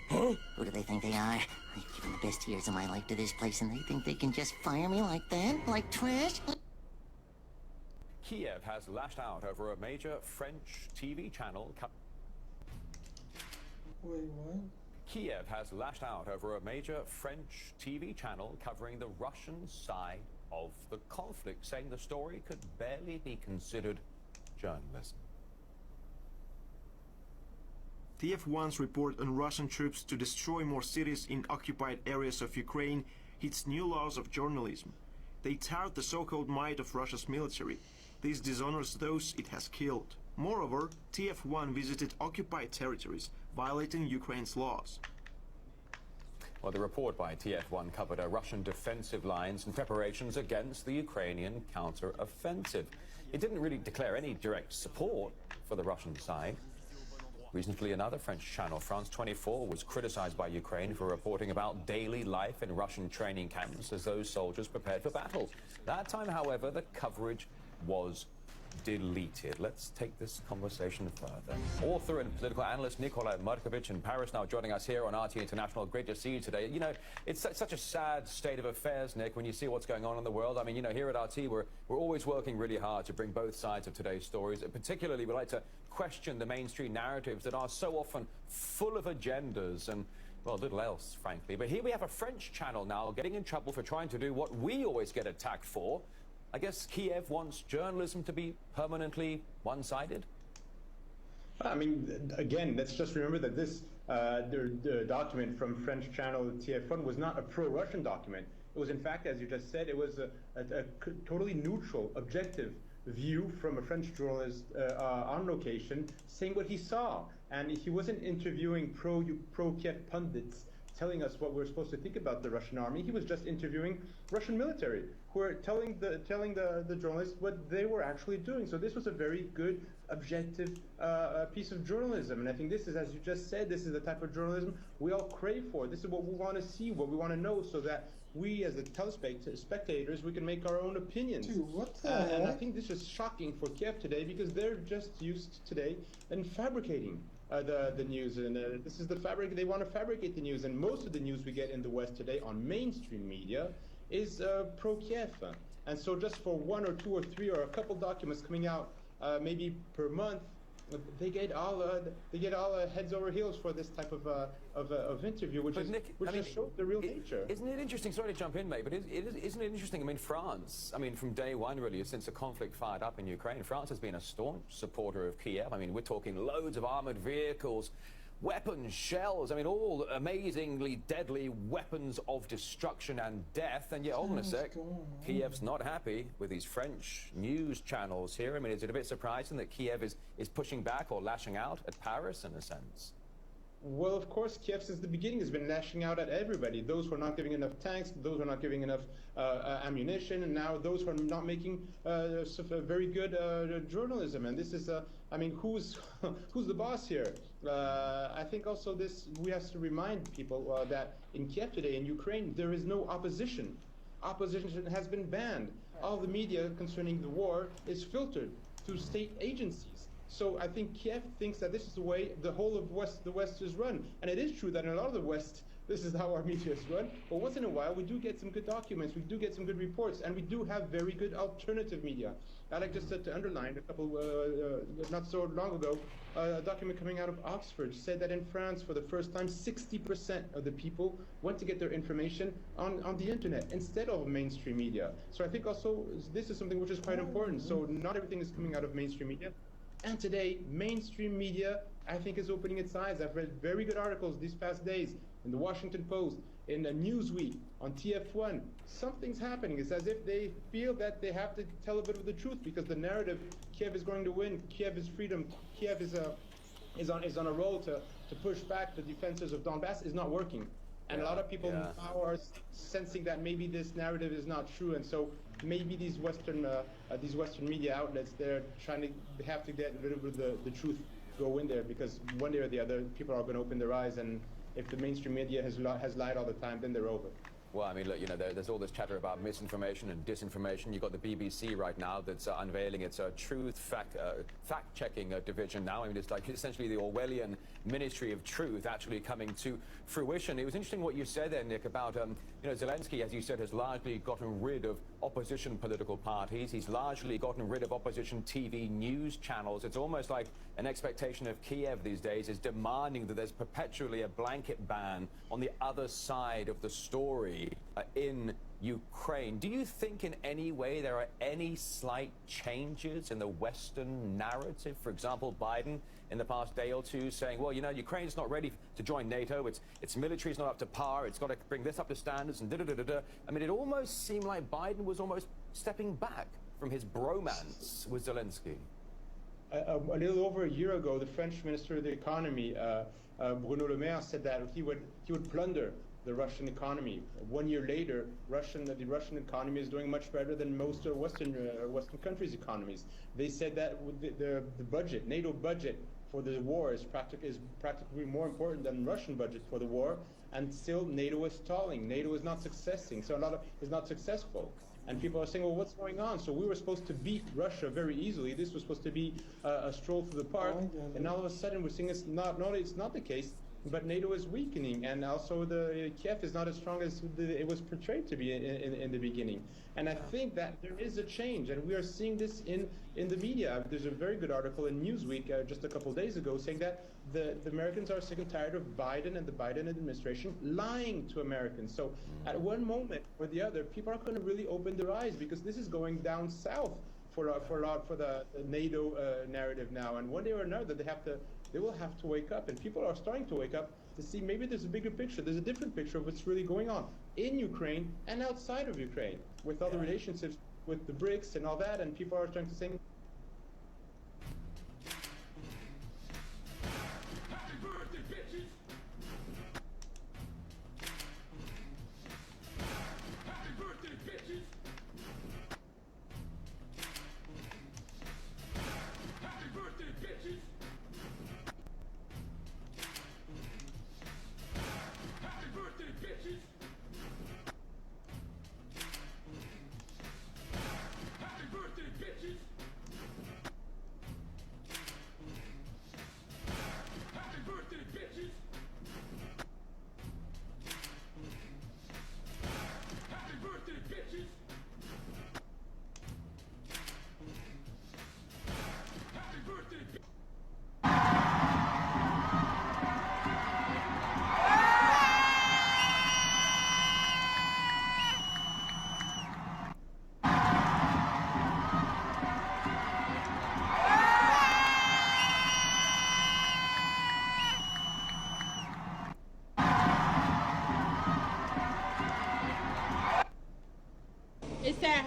Who do they think they are? I've given the best years of my life to this place, and they think they can just fire me like that? Like trash? Kiev has lashed out over a major French TV channel. Wait, what? Kiev has lashed out over a major French TV channel covering the Russian side of the conflict, saying the story could barely be considered journalism. TF1's report on Russian troops to destroy more cities in occupied areas of Ukraine hits new laws of journalism. They tout the so-called might of Russia's military. This dishonors those it has killed. Moreover, TF1 visited occupied territories, violating Ukraine's laws. Well, the report by TF1 covered Russian defensive lines and preparations against the Ukrainian counter-offensive. It didn't really declare any direct support for the Russian side. Recently, another French channel, France 24, was criticized by Ukraine for reporting about daily life in Russian training camps as those soldiers prepared for battle. That time, however, the coverage was deleted. Let's take this conversation further. Author and political analyst Nikolai Markovich in Paris, now joining us here on RT International. Great to see you today. You know, it's such a sad state of affairs, Nick, when you see what's going on in the world. I mean, you know, here at RT, we're always working really hard to bring both sides of today's stories. Particularly, we like to question the mainstream narratives that are so often full of agendas and, well, little else, frankly. But here we have a French channel now getting in trouble for trying to do what we always get attacked for. I guess Kiev wants journalism to be permanently one-sided? I mean, again, let's just remember that this the document from French channel TF1 was not a pro-Russian document. It was, in fact, as you just said, it was a totally neutral, objective view from a French journalist on location, saying what he saw. And he wasn't interviewing pro-Kiev pundits telling us what we're supposed to think about the Russian army. He was just interviewing Russian military who were telling the journalists what they were actually doing. So this was a very good, objective piece of journalism. And I think this is, as you just said, this is the type of journalism we all crave for. This is what we want to see, what we want to know, so that we, as the telespectators, we can make our own opinions. Dude, what the and I think this is shocking for Kiev today, because they're just used today in fabricating the news, and this is the fabric. They want to fabricate the news, and most of the news we get in the West today on mainstream media is pro-Kiev. And so just for one or two or three or a couple documents coming out maybe per month, they get all heads over heels for this type of interview, which just shows the real nature. Isn't it interesting? Sorry to jump in, mate, but isn't it interesting? I mean, France. I mean, from day one, really, since the conflict fired up in Ukraine, France has been a staunch supporter of Kiev. I mean, we're talking loads of armored vehicles, weapons, shells. I mean, all amazingly deadly weapons of destruction and death. And yet, hold on a sec, Kiev's not happy with these French news channels here. I mean, is it a bit surprising that Kiev is pushing back or lashing out at Paris in a sense? Well, of course, Kiev since the beginning has been lashing out at everybody. Those who are not giving enough tanks, those who are not giving enough ammunition, and now those who are not making very good journalism. And this is, I mean, who's the boss here? I think also we have to remind people that in Kiev today, in Ukraine, there is no opposition. Opposition has been banned. All the media concerning the war is filtered through state agencies. So I think Kiev thinks that this is the way the whole of the West is run. And it is true that in a lot of the West, this is how our media is run. But once in a while, we do get some good documents, we do get some good reports, and we do have very good alternative media. I like just to underline a couple, not so long ago, a document coming out of Oxford said that in France, for the first time, 60% of the people went to get their information on the internet instead of mainstream media. So I think also this is something which is quite important. So not everything is coming out of mainstream media. And today, mainstream media, I think, is opening its eyes. I've read very good articles these past days in the Washington Post, in Newsweek, on TF1. Something's happening. It's as if they feel that they have to tell a bit of the truth because the narrative, Kiev is going to win, Kiev is freedom, Kiev is on a roll to push back the defenses of Donbass is not working. And a lot of people now are sensing that maybe this narrative is not true, and so maybe these Western media outlets, they're trying to have to get a little bit of the truth go in there, because one day or the other, people are going to open their eyes, and if the mainstream media has lied all the time, then they're over. Well, I mean, look, you know, there's all this chatter about misinformation and disinformation. You've got the BBC right now that's unveiling its truth fact-checking division now. I mean, it's like essentially the Orwellian Ministry of Truth actually coming to fruition. It was interesting what you said there, Nick, about, you know, Zelensky, as you said, has largely gotten rid of opposition political parties. He's largely gotten rid of opposition TV news channels. It's almost like an expectation of Kiev these days is demanding that there's perpetually a blanket ban on the other side of the story in Ukraine. Do you think in any way there are any slight changes in the Western narrative? For example, Biden in the past day or two saying, well, you know, Ukraine's not ready to join NATO, its military's not up to par, it's got to bring this up to standards, and da-da-da-da-da. I mean, it almost seemed like Biden was almost stepping back from his bromance with Zelensky. A little over a year ago, the French Minister of the Economy, Bruno Le Maire, said that he would plunder the Russian economy. 1 year later, the Russian economy is doing much better than most Western countries' economies. They said that the budget, NATO budget for the war is practically more important than Russian budget for the war, and still NATO is stalling. NATO is not successing, so is not successful. And people are saying, well, what's going on? So we were supposed to beat Russia very easily. This was supposed to be a stroll through the park, and all of a sudden we're seeing it's not the case. But NATO is weakening, and also the Kiev is not as strong as it was portrayed to be in the beginning. And I think that there is a change, and we are seeing this in the media. There's a very good article in Newsweek just a couple of days ago saying that the Americans are sick and tired of Biden and the Biden administration lying to Americans. So at one moment or the other, people are going to really open their eyes, because this is going down south for the NATO narrative now. And one day or another, they will have to wake up, and people are starting to wake up to see maybe there's a bigger picture. There's a different picture of what's really going on in Ukraine and outside of Ukraine, with all the relationships with the BRICS and all that, and people are starting to say, Happy birthday, bitches! Happy birthday, bitches! Happy birthday, bitches! Happy birthday, bitches! Happy birthday, bitches!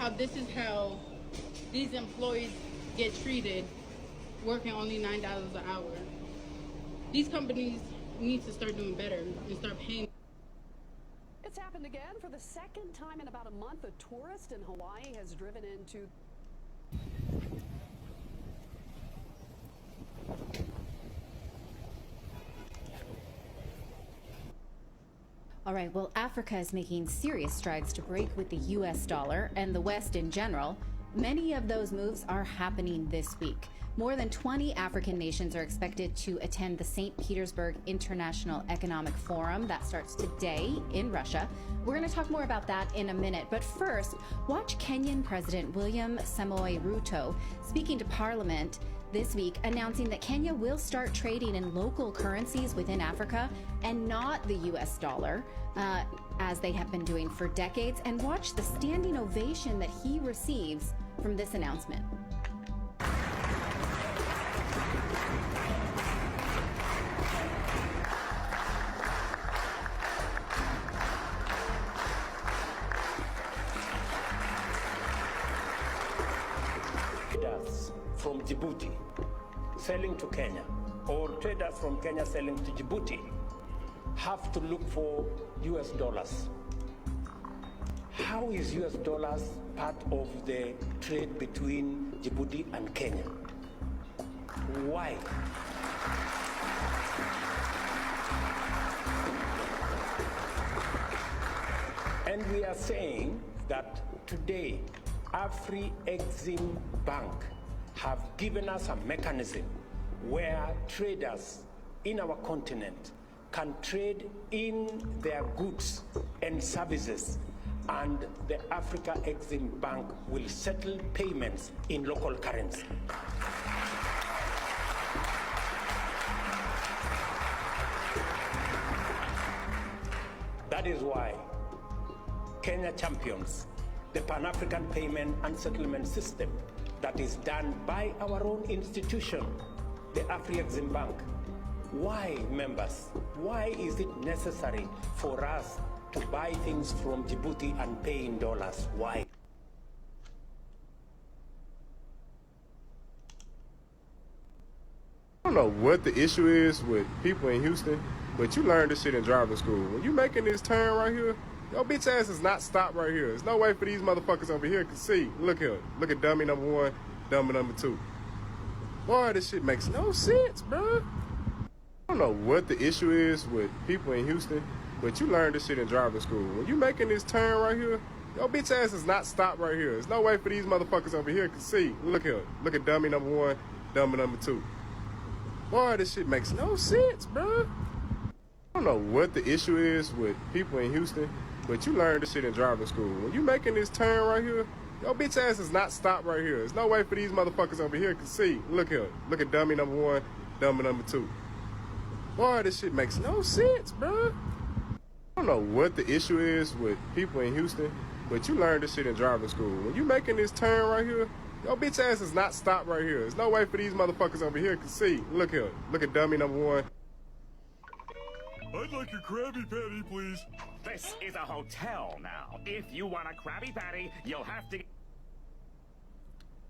how this is how these employees get treated, working only $9 an hour. These companies need to start doing better and start paying. It's happened again. For the second time in about a month, a tourist in Hawaii has driven into... All right, well, Africa is making serious strides to break with the US dollar and the West in general. Many of those moves are happening this week. More than 20 African nations are expected to attend the St. Petersburg International Economic Forum that starts today in Russia. We're going to talk more about that in a minute. But first, watch Kenyan President William Samoei Ruto speaking to Parliament this week, announcing that Kenya will start trading in local currencies within Africa and not the US dollar, as they have been doing for decades. And watch the standing ovation that he receives from this announcement. Traders from Djibouti selling to Kenya, or traders from Kenya selling to Djibouti, have to look for US dollars. How is US dollars part of the trade between Djibouti and Kenya? Why? And we are saying that today, Afri-Exim Bank have given us a mechanism where traders in our continent can trade in their goods and services, and the Africa Exim Bank will settle payments in local currency. That is why Kenya champions the Pan-African Payment and Settlement System that is done by our own institution, the Afri-Exim Bank. Why, members? Why is it necessary for us to buy things from Djibouti and pay in dollars? Why? I don't know what the issue is with people in Houston, but you learn this shit in driving school. When you making this turn right here, your bitch ass is not stopped right here. There's no way for these motherfuckers over here to see. Look here. Look at dummy number one, dummy number two. Boy, this shit makes no sense, bro. I don't know what the issue is with people in Houston, but you learn this shit in driving school. When you making this turn right here, your bitch ass is not stopped right here. There's no way for these motherfuckers over here to see. Look here. Look at dummy number one, dummy number two. Boy, this shit makes no sense, bro. I don't know what the issue is with people in Houston, but you learn this shit in driving school. When you making this turn right here, your bitch ass is not stopped right here. There's no way for these motherfuckers over here to see. Look here. Look at dummy number one, dummy number two. Boy, this shit makes no sense, bro. I don't know what the issue is with people in Houston, but you learn this shit in driving school. When you making this turn right here, your bitch ass is not stopped right here. There's no way for these motherfuckers over here to see. Look here. Look at dummy number one. I'd like a Krabby Patty, please. This is a hotel now. If you want a Krabby Patty, you'll have to...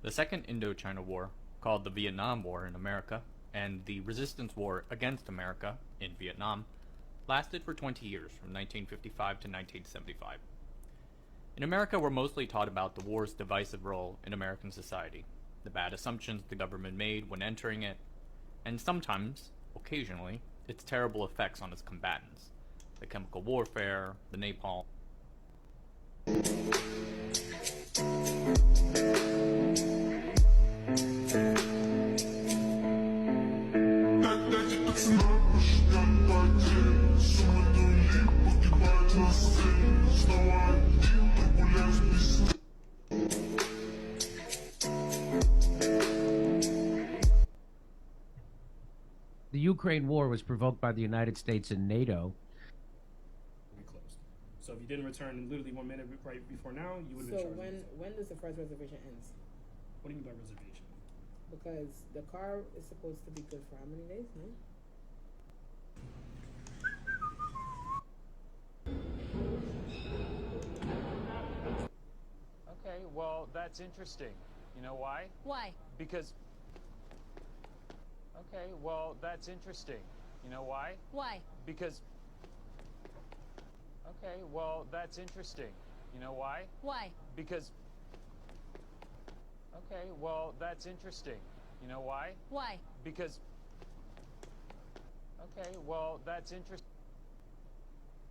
The Second Indochina War, called the Vietnam War in America, and the Resistance War against America in Vietnam, lasted for 20 years, from 1955 to 1975. In America, we're mostly taught about the war's divisive role in American society, the bad assumptions the government made when entering it, and sometimes, occasionally, its terrible effects on its combatants, the chemical warfare, the napalm. The Ukraine war was provoked by the United States and NATO. Closed. So if you didn't return literally 1 minute right before now, you would have been charged. So when does the first reservation end? What do you mean by reservation? Because the car is supposed to be good for how many days, no? Okay, well, that's interesting. You know why? Why? Because... Okay, well, that's interesting. You know why? Why? Because... Okay, well, that's interesting. You know why? Why? Because... Okay, well, that's interesting. You know why? Why? Because... Okay, well, that's interesting.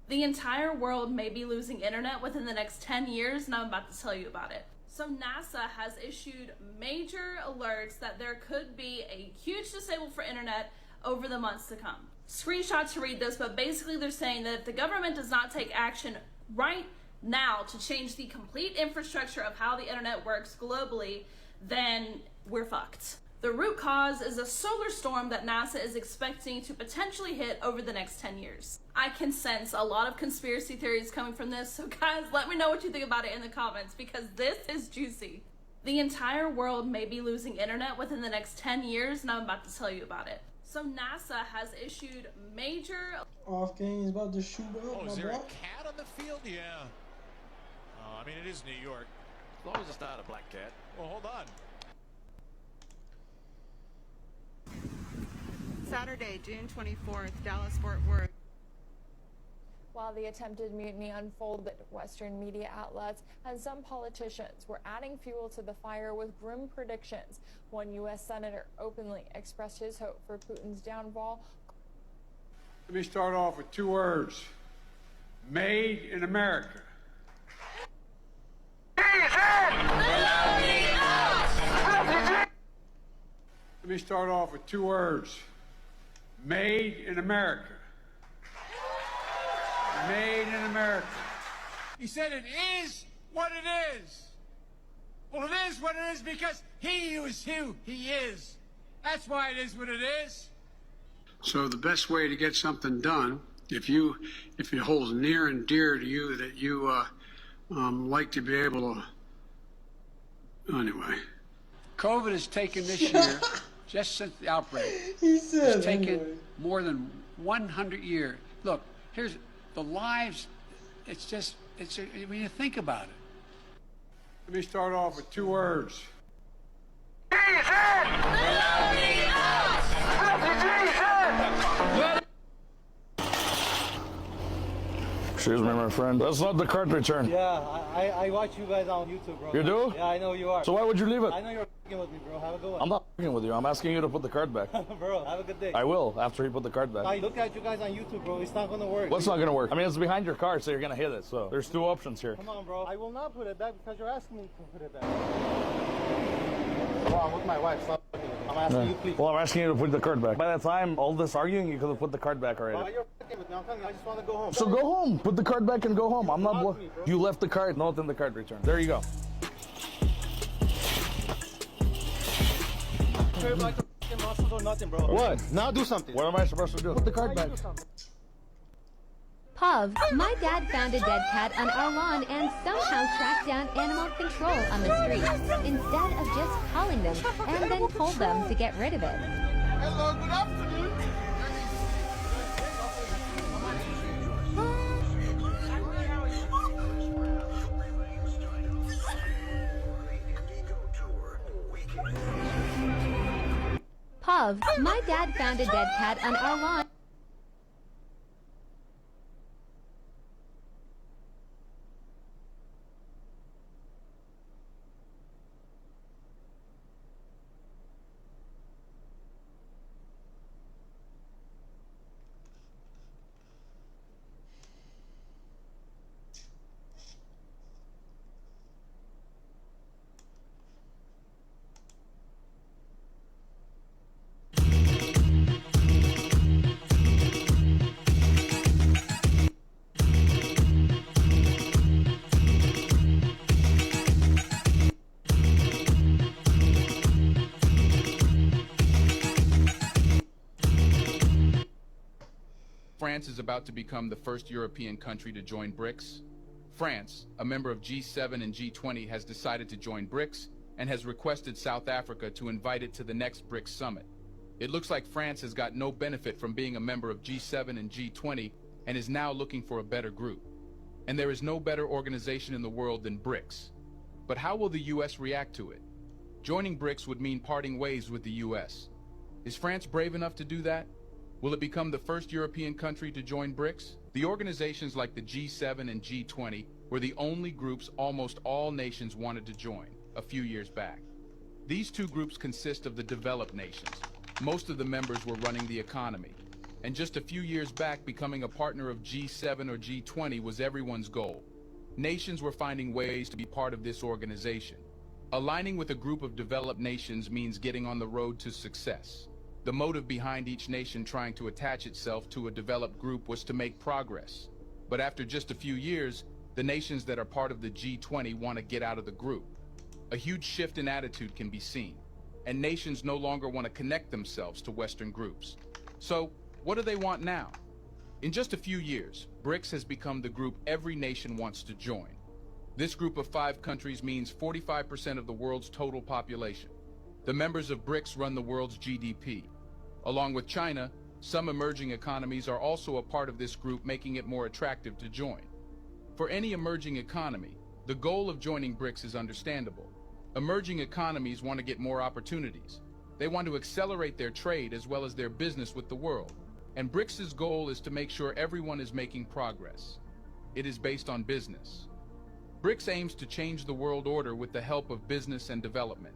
The entire world may be losing internet within the next 10 years, and I'm about to tell you about it. So NASA has issued major alerts that there could be a huge disable for internet over the months to come. Screenshot to read this, but basically they're saying that if the government does not take action right now to change the complete infrastructure of how the internet works globally, then we're fucked. The root cause is a solar storm that NASA is expecting to potentially hit over the next 10 years. I can sense a lot of conspiracy theories coming from this, so guys, let me know what you think about it in the comments, because this is juicy. The entire world may be losing internet within the next 10 years, and I'm about to tell you about it. So NASA has issued major... Off game is about to shoot up. Oh, is there a cat on the field? Yeah. Oh, I mean, it is New York. As long as it's not a black cat. Well, hold on. Saturday, June 24th, Dallas-Fort Worth. While the attempted mutiny unfolded, Western media outlets and some politicians were adding fuel to the fire with grim predictions. One U.S. senator openly expressed his hope for Putin's downfall. Let me start off with two words. Made in America. Let me start off with two words. Made in America. Made in America. He said it is what it is. Well, it is what it is because he is who he is. That's why it is what it is. So the best way to get something done, if it holds near and dear to you that you like to be able to, anyway. COVID has taken this year, just since the outbreak, it's taken more than 100 years. Look, here's the lives, when you think about it. Let me start off with two words. Excuse me, my friend. That's not the card return. Yeah, I watch you guys on YouTube, bro. You do? Yeah, I know you are. So why would you leave it? I know you're f***ing with me, bro. Have a good one. I'm not f***ing with you. I'm asking you to put the card back. Bro, have a good day. I will, after you put the card back. I look at you guys on YouTube, bro. It's not going to work. What's not going to work? I mean, it's behind your car, so you're going to hit it. So there's two options here. Come on, bro. I will not put it back because you're asking me to put it back. Bro, I'm with my wife. Stop fucking with me. I'm asking you, please. Well, I'm asking you to put the card back. By the time all this arguing, you could have put the card back already. Bro, you're fucking with me. I'm telling you, I just want to go home. So go home. Put the card back and go home. I'm not You left the card, not in the card return. There you go. Muscles or nothing, bro. What? Now do something. What am I supposed to do? Put the card back. Puv, my dad found a dead cat on our lawn and somehow tracked down animal control on the street, instead of just calling them and then told them to get rid of it. Hello, good afternoon. Puv, my dad found a dead cat on our lawn. France is about to become the first European country to join BRICS. France, a member of G7 and G20, has decided to join BRICS and has requested South Africa to invite it to the next BRICS summit. It looks like France has got no benefit from being a member of G7 and G20 and is now looking for a better group. And there is no better organization in the world than BRICS. But how will the US react to it? Joining BRICS would mean parting ways with the US. Is France brave enough to do that? Will it become the first European country to join BRICS? The organizations like the G7 and G20 were the only groups almost all nations wanted to join a few years back. These two groups consist of the developed nations. Most of the members were running the economy. And just a few years back, becoming a partner of G7 or G20 was everyone's goal. Nations were finding ways to be part of this organization. Aligning with a group of developed nations means getting on the road to success. The motive behind each nation trying to attach itself to a developed group was to make progress. But after just a few years, the nations that are part of the G20 want to get out of the group. A huge shift in attitude can be seen, and nations no longer want to connect themselves to Western groups. So, what do they want now? In just a few years, BRICS has become the group every nation wants to join. This group of 5 countries means 45% of the world's total population. The members of BRICS run the world's GDP. Along with China, some emerging economies are also a part of this group, making it more attractive to join. For any emerging economy, the goal of joining BRICS is understandable. Emerging economies want to get more opportunities. They want to accelerate their trade as well as their business with the world. And BRICS's goal is to make sure everyone is making progress. It is based on business. BRICS aims to change the world order with the help of business and development.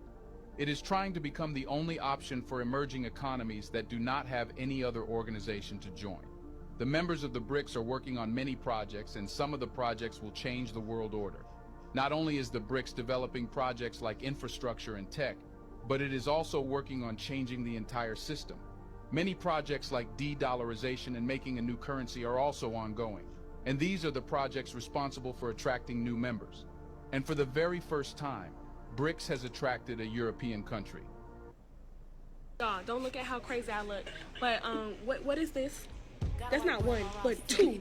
It is trying to become the only option for emerging economies that do not have any other organization to join. The members of the BRICS are working on many projects, and some of the projects will change the world order. Not only is the BRICS developing projects like infrastructure and tech, but it is also working on changing the entire system. Many projects like de-dollarization and making a new currency are also ongoing. And these are the projects responsible for attracting new members. And for the very first time, BRICS has attracted a European country. Don't look at how crazy I look. But what is this? That's not 1, but 2.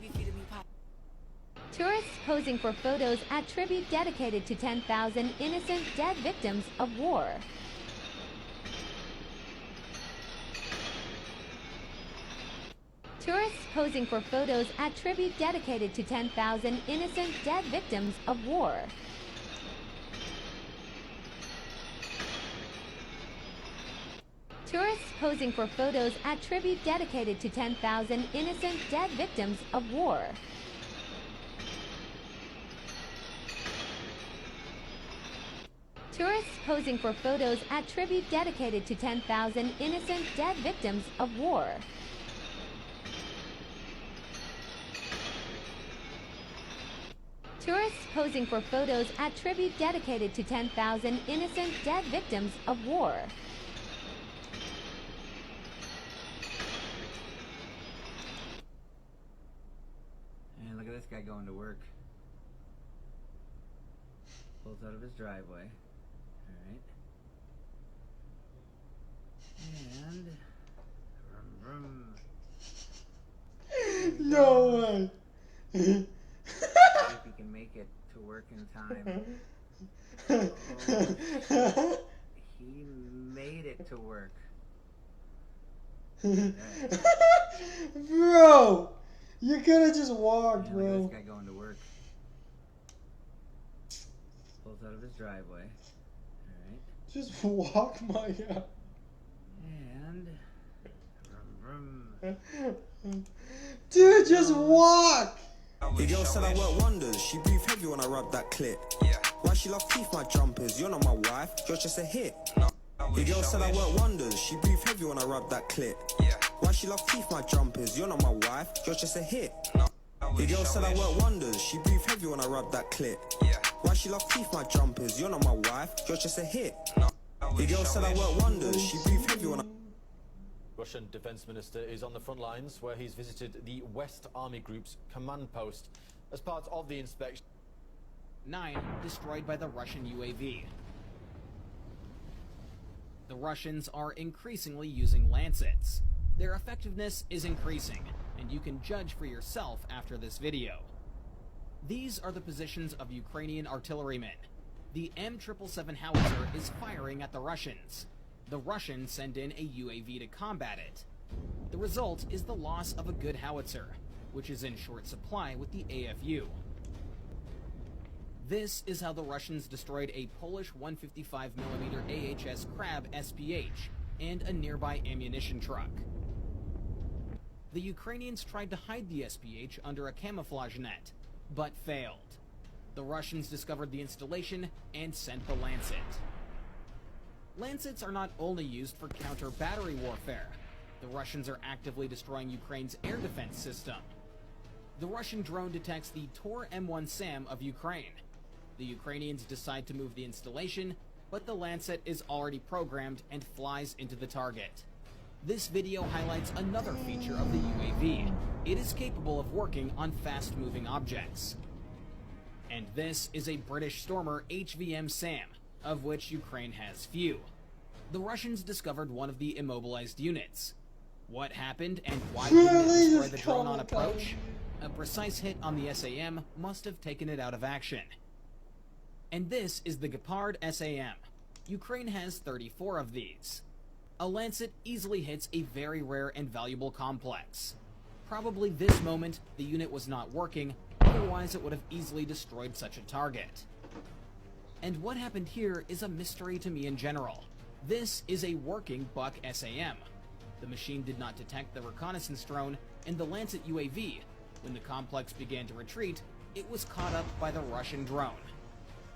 Tourists posing for photos at tribute dedicated to 10,000 innocent dead victims of war. Tourists posing for photos at tribute dedicated to 10,000 innocent dead victims of war. Tourists posing for photos at tribute dedicated to 10,000 innocent dead victims of war. Tourists posing for photos at tribute dedicated to 10,000 innocent dead victims of war. Tourists posing for photos at tribute dedicated to 10,000 innocent dead victims of war. And look at this guy going to work. Pulls out of his driveway. Alright. And... Vroom, vroom. No way! See if he can make it to work in time. Oh, he made it to work. Bro! You could have just walked, Look at bro. this guy going to work. Pulls out of his driveway. Alright. Just walk, my god. And... Vroom, vroom. Dude, just walk! Your girl said I work wonders, she breathe heavy when I rub that clit. Why she love teeth, my jumpers, you're not my wife, you're just a hit. Your girl said I work wonders, she breathe heavy when I rub that clit. Why she love teeth, my jumpers, you're not my wife, you're just a hit. Your girl said I work wonders, she breathe heavy when I rub that clit. Why she love teeth, my jumpers, you're not my wife, you're just a hit. Your girl said I work wonders, she breathe heavy when I... Russian Defense Minister is on the front lines where he's visited the West Army Group's command post as part of the inspection. 9 destroyed by the Russian UAV. The Russians are increasingly using Lancets. Their effectiveness is increasing, and you can judge for yourself after this video. These are the positions of Ukrainian artillerymen. The M777 howitzer is firing at the Russians. The Russians send in a UAV to combat it. The result is the loss of a good howitzer, which is in short supply with the AFU. This is how the Russians destroyed a Polish 155mm AHS Crab SPH and a nearby ammunition truck. The Ukrainians tried to hide the SPH under a camouflage net, but failed. The Russians discovered the installation and sent the Lancet. Lancets are not only used for counter-battery warfare. The Russians are actively destroying Ukraine's air defense system. The Russian drone detects the Tor M1 SAM of Ukraine. The Ukrainians decide to move the installation, but the Lancet is already programmed and flies into the target. This video highlights another feature of the UAV. It is capable of working on fast-moving objects. And this is a British Stormer HVM SAM, of which Ukraine has few. The Russians discovered one of the immobilized units. What happened and why didn't it destroy the drone on approach? A precise hit on the SAM must have taken it out of action. And this is the Gepard SAM. Ukraine has 34 of these. A Lancet easily hits a very rare and valuable complex. Probably this moment, the unit was not working, otherwise it would have easily destroyed such a target. And what happened here is a mystery to me in general. This is a working Buck SAM. The machine did not detect the reconnaissance drone and the Lancet UAV. When the complex began to retreat, it was caught up by the Russian drone.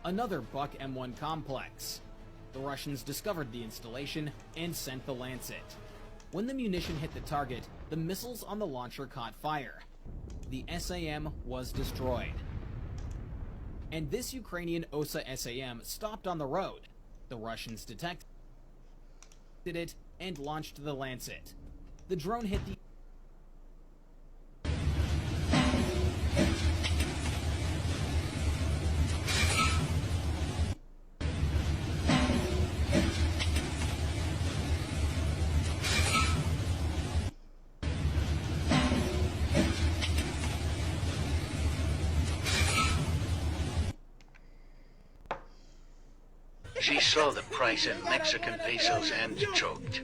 Another Buck M1 complex. The Russians discovered the installation and sent the Lancet. When the munition hit the target, the missiles on the launcher caught fire. The SAM was destroyed. And this Ukrainian OSA SAM stopped on the road. The Russians detected it and launched the Lancet. The drone hit the She saw the price in Mexican pesos and choked.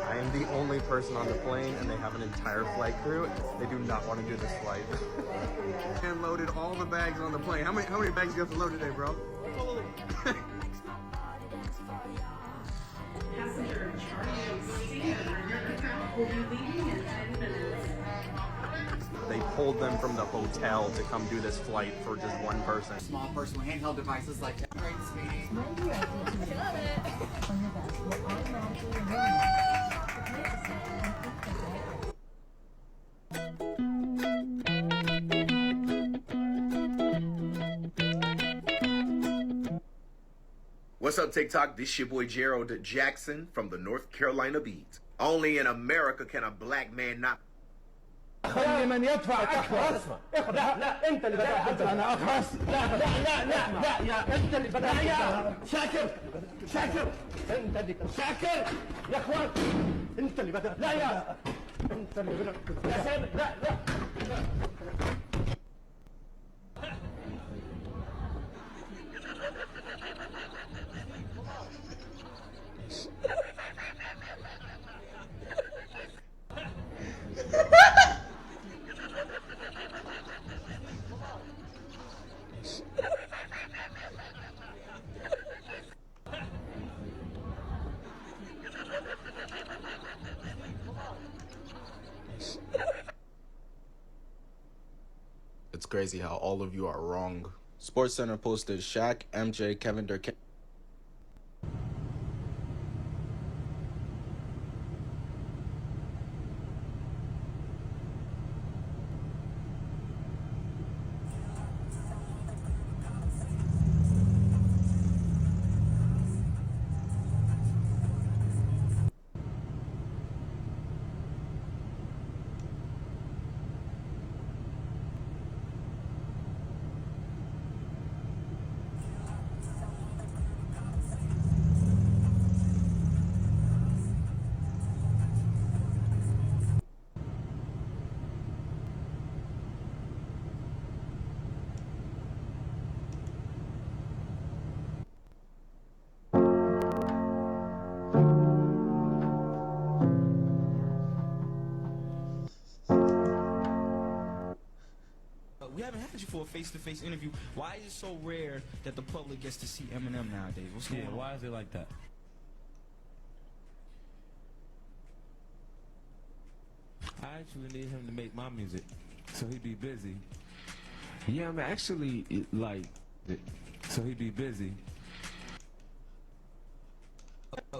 I am the only person on the plane, and they have an entire flight crew. They do not want to do this flight. And loaded all the bags on the plane. How many bags do you have to load today, bro? Passenger Charlie will be leaving in 10 minutes. They pulled them from the hotel to come do this flight for just one person. Small personal handheld devices like that. Great, sweetie. What's up, TikTok? This your boy Gerald Jackson from the North Carolina Beat. Only in America can a black man not. خلي من يدفع أكثر. لا لا أنت اللي بدأت أدفع أنا أرخص. لا لا لا لا لا يا أنت اللي بدأت يا شاكر شاكر أنت اللي شاكر يا أخوان أنت اللي بدأت لا يا أنت اللي بدأت يا سامي لا لا. It's crazy how all of you are wrong. Sports Center posted Shaq, MJ, Kevin Durant. you for a face-to-face interview. Why is it so rare that the public gets to see Eminem nowadays? What's going on? Why is it like that? I actually need him to make my music, so he'd be busy. Yeah, I'm actually so he'd be busy.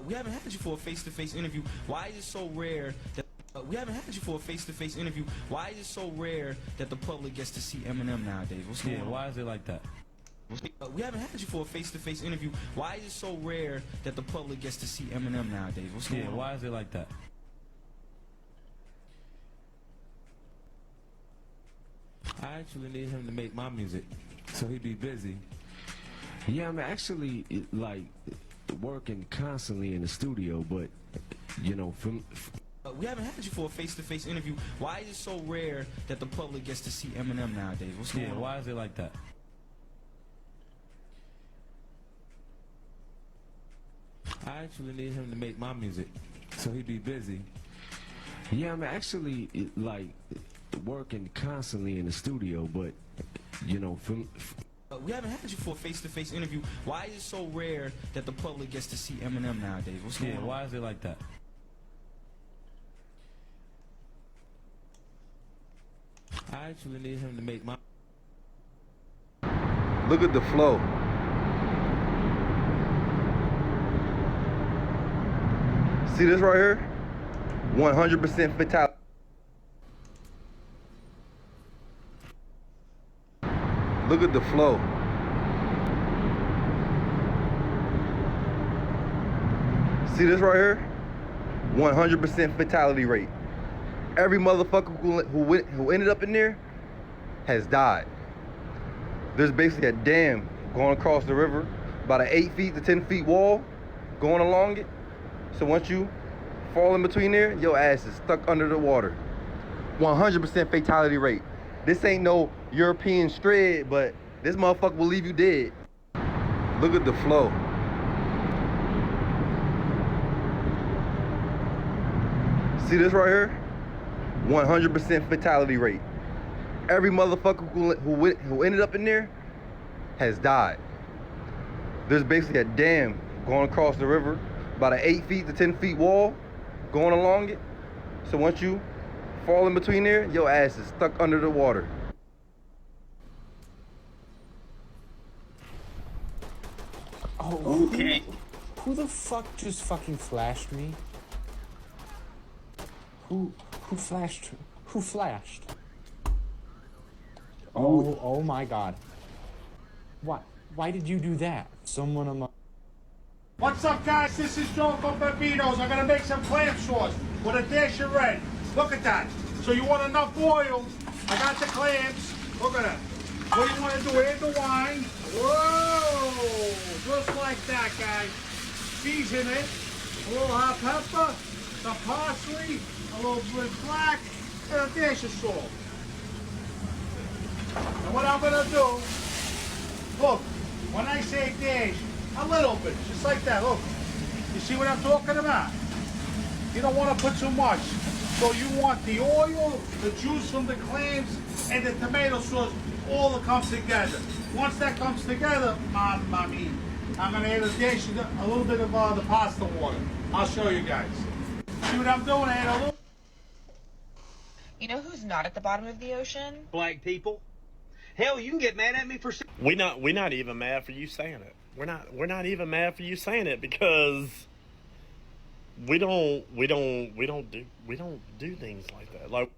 We haven't had you for a face-to-face interview. Why is it so rare that we haven't had you for a face-to-face interview? Why is it so rare that the public gets to see Eminem nowadays? What's going on? Why is it like that? We haven't had you for a face-to-face interview. Why is it so rare that the public gets to see Eminem nowadays? What's going on? Why is it like that? I actually need him to make my music, so he'd be busy. Yeah, I'm actually working constantly in the studio, but you know, we haven't had you for a face-to-face interview. Why is it so rare that the public gets to see Eminem nowadays? What's going on? Why is it like that? I actually need him to make my music, so he'd be busy. Yeah, I'm actually working constantly in the studio, but you know, we haven't had you for a face-to-face interview. Why is it so rare that the public gets to see Eminem nowadays? What's going on? Why is it like that? I actually need him to make my... Look at the flow. See this right here? 100% fatality. Look at the flow. See this right here? 100% fatality rate. Every motherfucker who ended up in there has died. There's basically a dam going across the river, about an 8 feet to 10 feet wall going along it. So once you fall in between there, your ass is stuck under the water. 100% fatality rate. This ain't no European strayed, but this motherfucker will leave you dead. Look at the flow. See this right here? 100% fatality rate. Every motherfucker who ended up in there has died. There's basically a dam going across the river, about an 8 feet to 10 feet wall going along it. So once you fall in between there, your ass is stuck under the water. Oh, okay. Who the fuck just fucking flashed me? Who flashed? Who flashed? Oh my god. What? Why did you do that? Someone among... What's up, guys? This is Joe from Bambino's. I'm gonna make some clam sauce with a dash of red. Look at that. So you want enough oil? I got the clams. Look at that. What do you want to do? Add the wine. Whoa! Just like that, guys. Season it. A little hot pepper, some parsley, a little bit of black, and a dash of salt. And what I'm gonna do, look, when I say dash, a little bit, just like that, look. You see what I'm talking about? You don't want to put too much. So you want the oil, the juice from the clams, and the tomato sauce all to come together. Once that comes together, mamma mia, I'm gonna add a little bit of the pasta water. I'll show you guys. See what I'm doing? I add a little. You know who's not at the bottom of the ocean? Black people. Hell, you can get mad at me for... We're not even mad for you saying it. We're not even mad for you saying it because we don't do things like that. Like,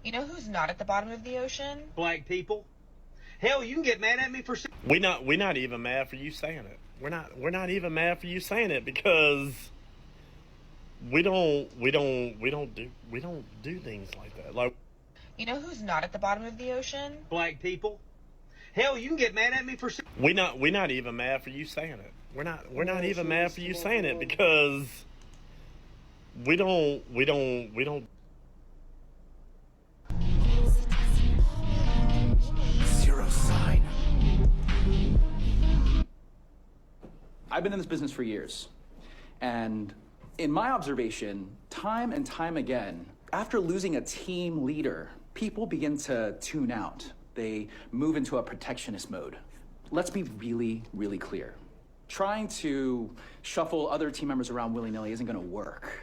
you know who's not at the bottom of the ocean? Black people. Hell, you can get mad at me for... We're not even mad for you saying it. We're not even mad for you saying it because we don't do things like that. Like, you know who's not at the bottom of the ocean? Black people. Hell, you can get mad at me for... We're not even mad for you saying it. We're not even mad for you saying it because we don't. Zero sign. I've been in this business for years, and in my observation, time and time again, after losing a team leader, people begin to tune out. they move into a protectionist mode. Let's be really, really clear. Trying to shuffle other team members around willy-nilly isn't going to work.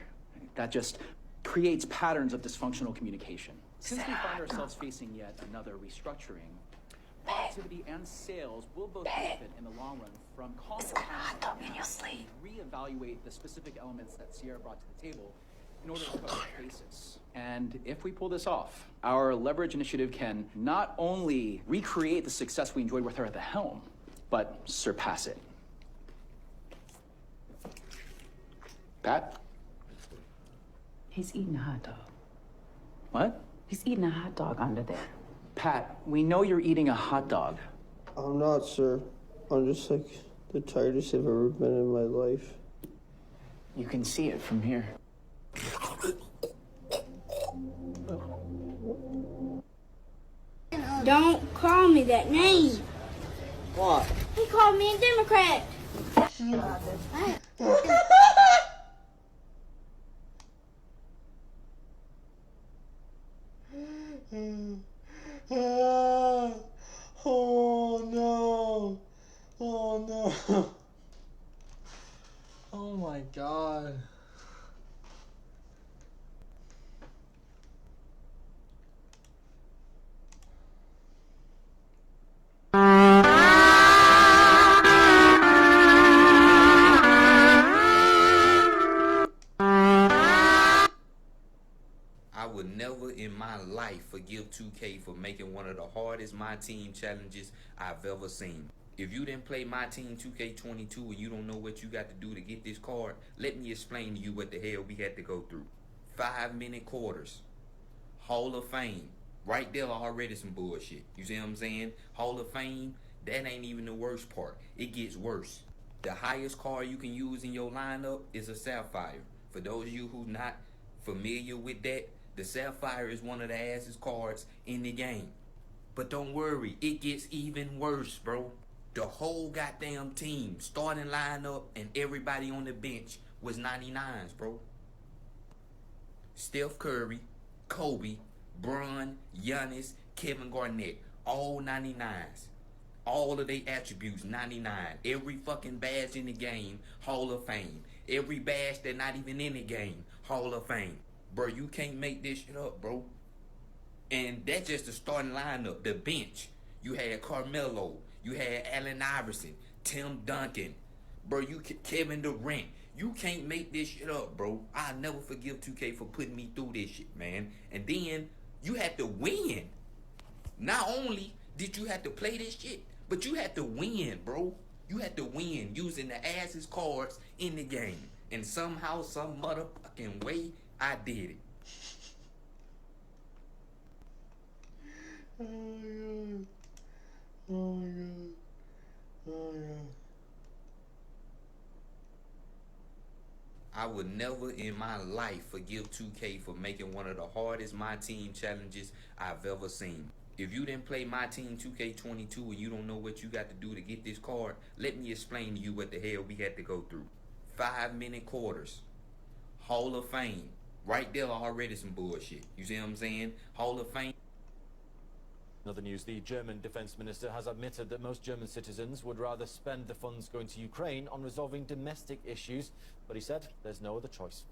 That just creates patterns of dysfunctional communication. Since we find ourselves facing yet another restructuring, productivity and sales will both benefit in the long run from calling and reevaluate the specific elements that Sierra brought to the table in order to cover the basis. And if we pull this off, our leverage initiative can not only recreate the success we enjoyed with her at the helm, but surpass it. Pat? He's eating a hot dog. What? He's eating a hot dog under there. Pat, we know you're eating a hot dog. I'm not, sir. I'm just like the tightest I've ever been in my life. You can see it from here. Don't call me that name. What? He called me a Democrat. Oh no. Oh no. Oh my God. I would never in my life forgive 2K for making one of the hardest My Team challenges I've ever seen. If you didn't play My Team 2K22 and you don't know what you got to do to get this card, let me explain to you what the hell we had to go through. 5-minute quarters. Hall of Fame. Right there already some bullshit. You see what I'm saying? Hall of Fame, that ain't even the worst part. It gets worse. The highest card you can use in your lineup is a Sapphire. For those of you who not familiar with that, the Sapphire is one of the assest cards in the game. But don't worry, it gets even worse, bro. The whole goddamn team, starting lineup and everybody on the bench was 99s, bro. Steph Curry, Kobe, Bron, Giannis, Kevin Garnett, all 99s. All of their attributes, 99. Every fucking badge in the game, Hall of Fame. Every badge that not even in the game, Hall of Fame. Bro, you can't make this shit up, bro. And that's just the starting lineup. The bench, you had Carmelo, you had Allen Iverson, Tim Duncan, bro, Kevin Durant. You can't make this shit up, bro. I'll never forgive 2K for putting me through this shit, man. And then you had to win. Not only did you have to play this shit, but you had to win, bro. You had to win using the assest cards in the game. And somehow, some motherfucking way, I did it. Oh my God. Oh my God. Oh my God. I would never in my life forgive 2K for making one of the hardest My Team challenges I've ever seen. If you didn't play My Team 2K22 and you don't know what you got to do to get this card, let me explain to you what the hell we had to go through. 5-minute quarters. Hall of Fame. Right there already some bullshit. You see what I'm saying? Hall of Fame. In other news, the German defense minister has admitted that most German citizens would rather spend the funds going to Ukraine on resolving domestic issues, but he said there's no other choice.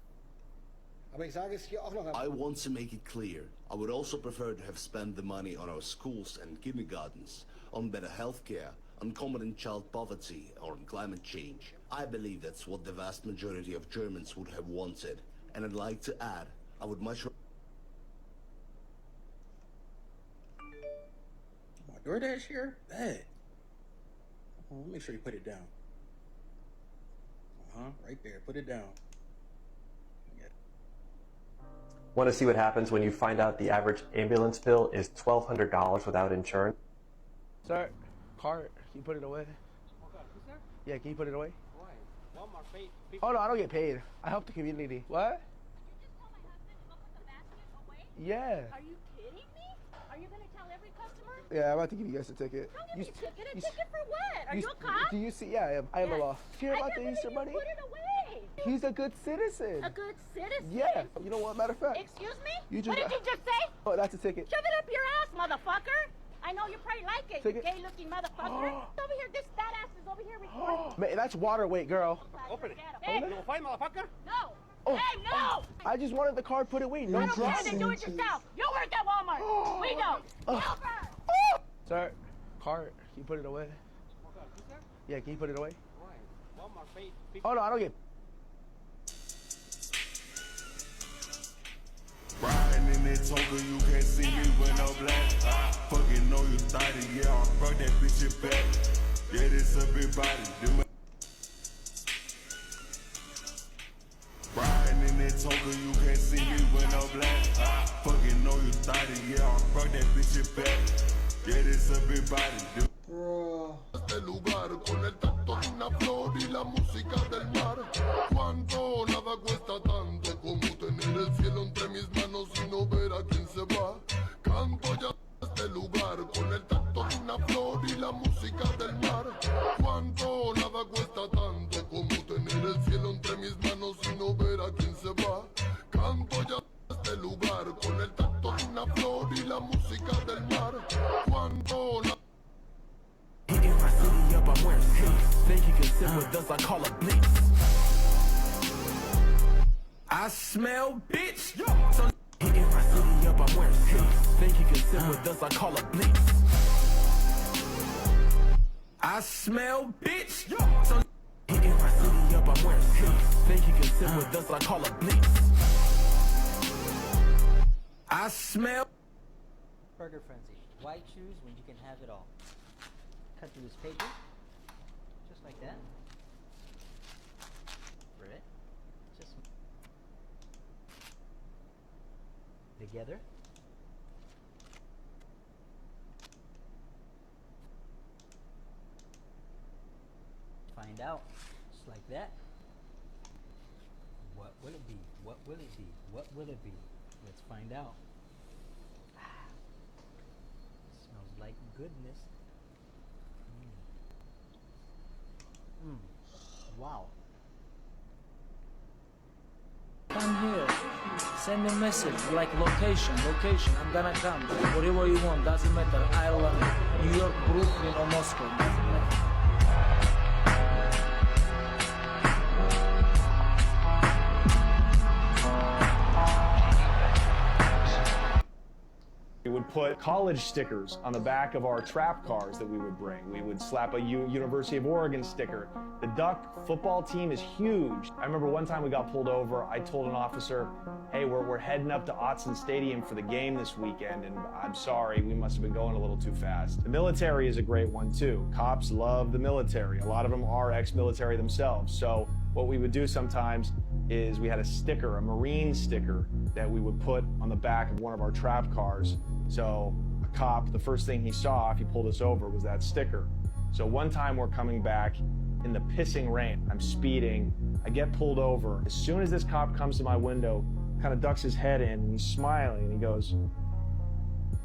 I want to make it clear, I would also prefer to have spent the money on our schools and kindergartens, on better healthcare, on combating child poverty, or on climate change. I believe that's what the vast majority of Germans would have wanted. And I'd like to add, I would much... DoorDash here? Bad. Well, make sure you put it down. Right there. Put it down. Want to see what happens when you find out the average ambulance bill is $1,200 without insurance? Sir, cart, can you put it away? Yeah, can you put it away? Oh no, I don't get paid. I help the community. What? Yeah. Are you kidding me? Are you going to tell every customer? Yeah, I'm about to give you guys a ticket. Don't give me a ticket. A ticket for what? Are you a cop? Do you see? Yeah, I am. I am a law. Hear about the Easter Bunny? Put it away. He's a good citizen. A good citizen? Yeah. You know what? Matter of fact. Excuse me? You just, what did you just say? Oh, that's a ticket. Shove it up your ass, motherfucker. I know you probably like it, Take you it. gay-looking motherfucker. Over here, this fat ass is over here recording. Man, that's water weight, girl. Open it. Hey, Open it? you fight, motherfucker? No. Oh. Hey, no! I just wanted the card put away. No I don't care, drugs. then do it yourself. You work at Walmart. We don't. Sir, card. Can you put it away? Yeah, can you put it away? Oh no, I don't get. Riding in that toga, you can't see me when I'm black. Fucking know you thought it, yeah, I brought that bitch it back. Yeah, this a big body. Riding in that toga, you can't see me when I'm black. Fucking know you thought it, yeah, I brought that bitch it back. Yeah, this a big body. Este lugar con el tacto de una flor y la música del mar. Cuánto nada cuesta tanto como tener el cielo entre mis manos y no ver a quién se va. Canto ya este lugar con el tacto de una flor y la música del mar. Cuánto nada cuesta tanto como tener el cielo entre mis manos y no ver a quién se va. Canto ya este lugar con el tacto de una flor y la música del mar. Cuánto Hitting my city up, I'm wearing skates. Think he can sit with us, I call a blitz. I smell bitch. So hitting my city up, I'm wearing skates. Think he can sit with us, I call a blitz. I smell bitch. So hitting my city up, I'm wearing skates. Think he can sit with us, I call a blitz. I smell. Burger frenzy. Why choose when you can have it all? Cut through this paper, just like that. Spread it, just together. Find out, just like that. What will it be? What will it be? What will it be? Let's find out. Smells like goodness. Wow. Come here. Send a message like location. I'm gonna come. Whatever you want, doesn't matter. Ireland, New York, Brooklyn, or Moscow. Doesn't matter. We would put college stickers on the back of our trap cars that we would bring. We would slap a University of Oregon sticker. The Duck football team is huge. I remember one time we got pulled over. I told an officer, hey, we're heading up to Autzen Stadium for the game this weekend, and I'm sorry, we must have been going a little too fast. The military is a great one too. Cops love the military. A lot of them are ex-military themselves. So what we would do sometimes is we had a sticker, a Marine sticker, that we would put on the back of one of our trap cars. So a cop, the first thing he saw if he pulled us over was that sticker. So one time we're coming back in the pissing rain. I'm speeding. I get pulled over. As soon as this cop comes to my window, kind of ducks his head in, and he's smiling, and he goes,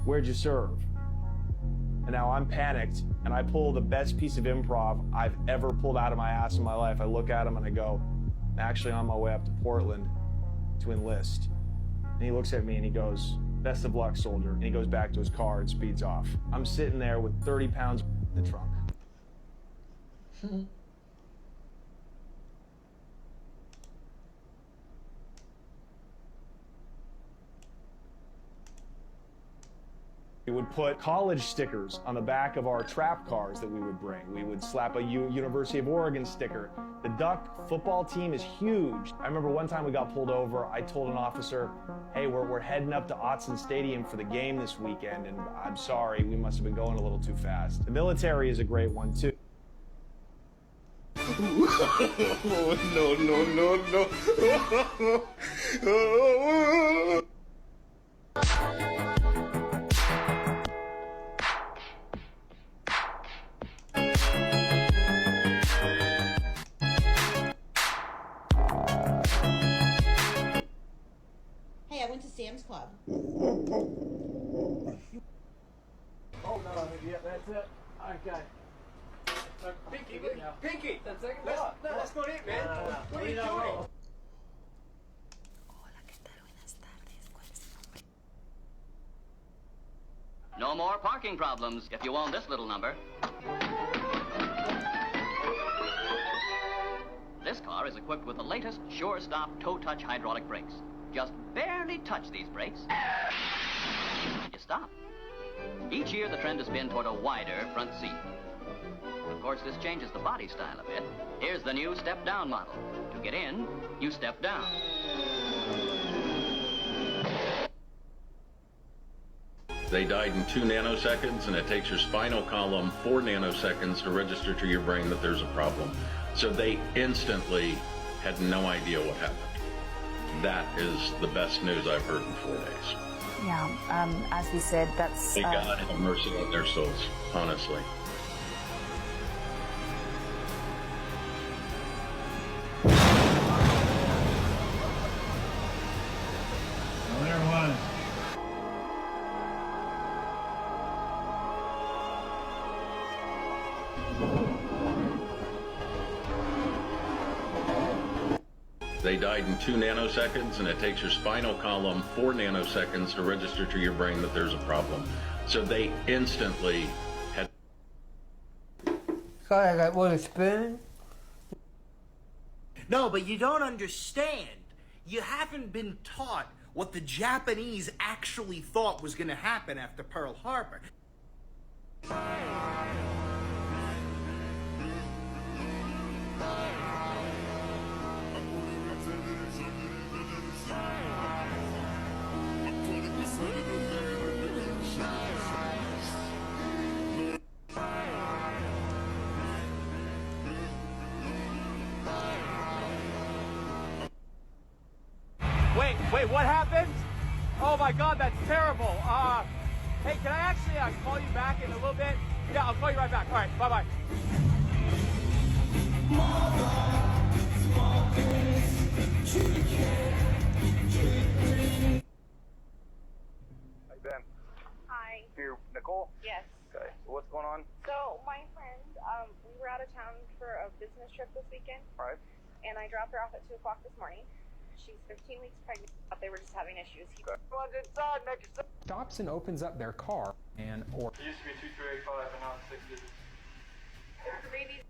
"Where'd you serve?" And now I'm panicked, and I pull the best piece of improv I've ever pulled out of my ass in my life. I look at him and I go, "I'm actually on my way up to Portland to enlist." And he looks at me and he goes, "Best of luck, soldier." And he goes back to his car and speeds off. I'm sitting there with 30 pounds in the trunk. We would put college stickers on the back of our trap cars that we would bring. We would slap a University of Oregon sticker. The Duck football team is huge. I remember one time we got pulled over. I told an officer, hey, we're heading up to Autzen Stadium for the game this weekend, and I'm sorry, we must have been going a little too fast. The military is a great one too. no. Hey, I went to Sam's Club. Oh no, yeah, that's it. Okay. Pinky! Let's go eat, man. What are you doing? No No more parking problems if you own this little number. This car is equipped with the latest Sure Stop Toe Touch hydraulic brakes. Just barely touch these brakes, you stop. Each year the trend has been toward a wider front seat. Of course, this changes the body style a bit. Here's the new step-down model. To get in, you step down. They died in 2 nanoseconds, and it takes your spinal column 4 nanoseconds to register to your brain that there's a problem. So they instantly had no idea what happened. That is the best news I've heard in 4 days. Yeah, as we said, that's... May God have mercy on their souls, honestly. There it was. They died in 2 nanoseconds, and it takes your spinal column 4 nanoseconds to register to your brain that there's a problem. So they instantly had... Sorry, I got one spoon. No, but you don't understand. You haven't been taught what the Japanese actually thought was going to happen after Pearl Harbor. Wait, what happened? Oh my God, that's terrible. Hey, can I actually call you back in a little bit? Yeah, I'll call you right back. All right, bye-bye. Hey, Ben. Hi. Here, Nicole? Yes. Okay, what's going on? So, my friend, we were out of town for a business trip this weekend. All right. And I dropped her off at 2 o'clock this morning. She's 15 weeks pregnant. They were just having issues. Everyone's inside, make yourself... Stops and opens up their car and or... It used to be 2385 and now it's 6 digits. The baby.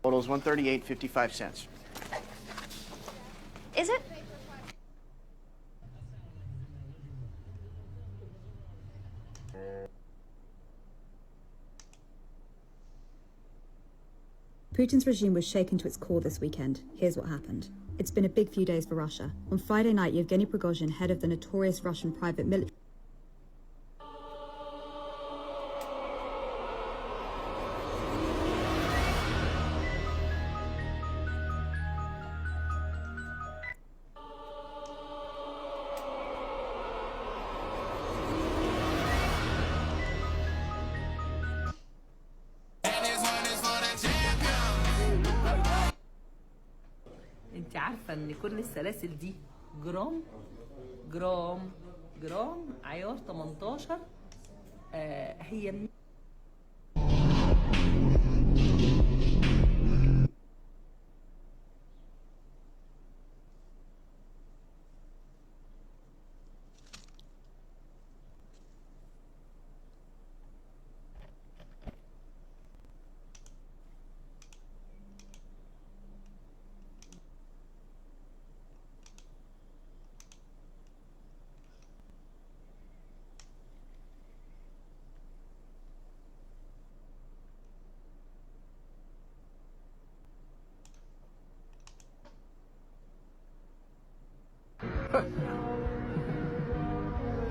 Totals $138.55. Is it? Putin's regime was shaken to its core this weekend. Here's what happened. It's been a big few days for Russia. On Friday night, Yevgeny Prigozhin, head of the notorious Russian private military... انت عارفة ان كل السلاسل دي جرام جرام جرام عيار 18 هي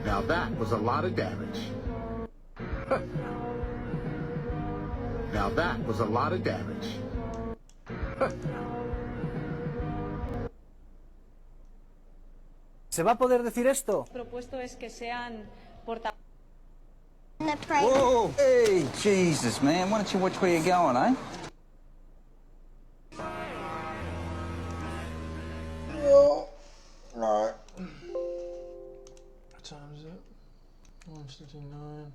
Now that was a lot of damage. Now that was a lot of damage. ¿Se va a poder decir esto? Propuesto es que sean porta That's right. Whoa! Hey, Jesus, man. Why don't you watch where you're going, eh? Yo. Alright. What time is it? 1:59.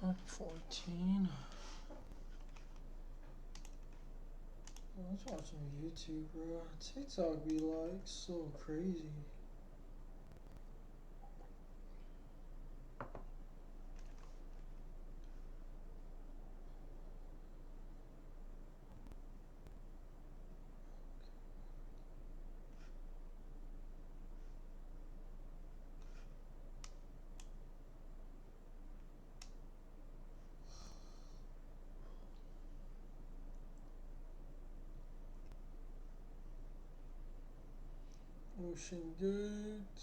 9:14. I was watching YouTube, bro. TikTok be like so crazy. Ocean Gate.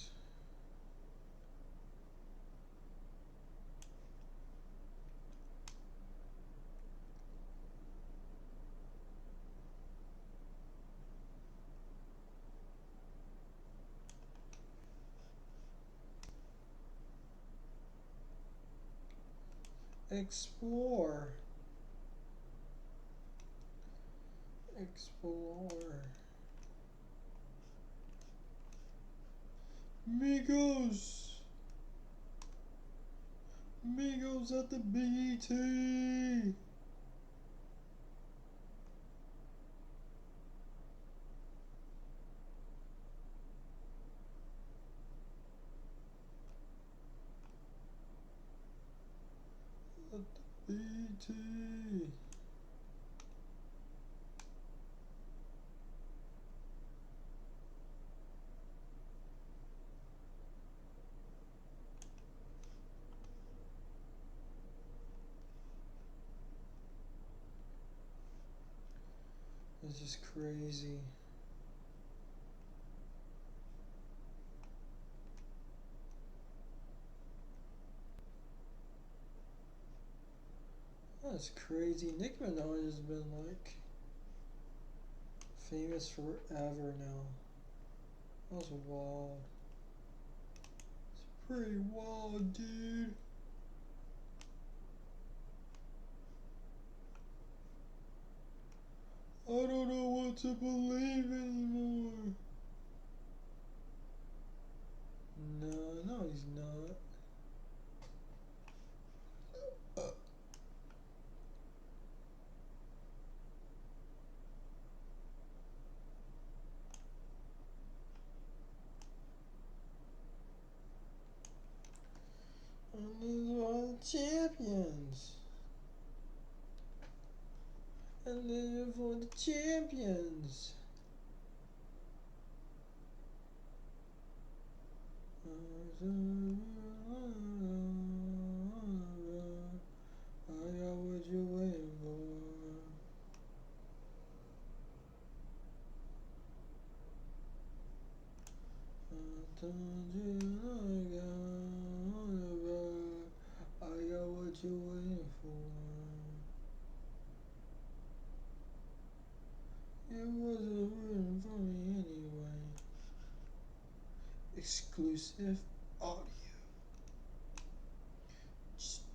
Explore. Explore. Migos. Migos at the BET. At the BET. It's just crazy. That's crazy. Nicki Minaj has been like famous forever now. That's wild. It's pretty wild, dude. I don't know what to believe anymore. No, he's not. And these are the champions. And they're for the champions. I got what you're waiting for. I told you I got on the road. I got what you're waiting for. It wasn't written for me anyway. Exclusive audio.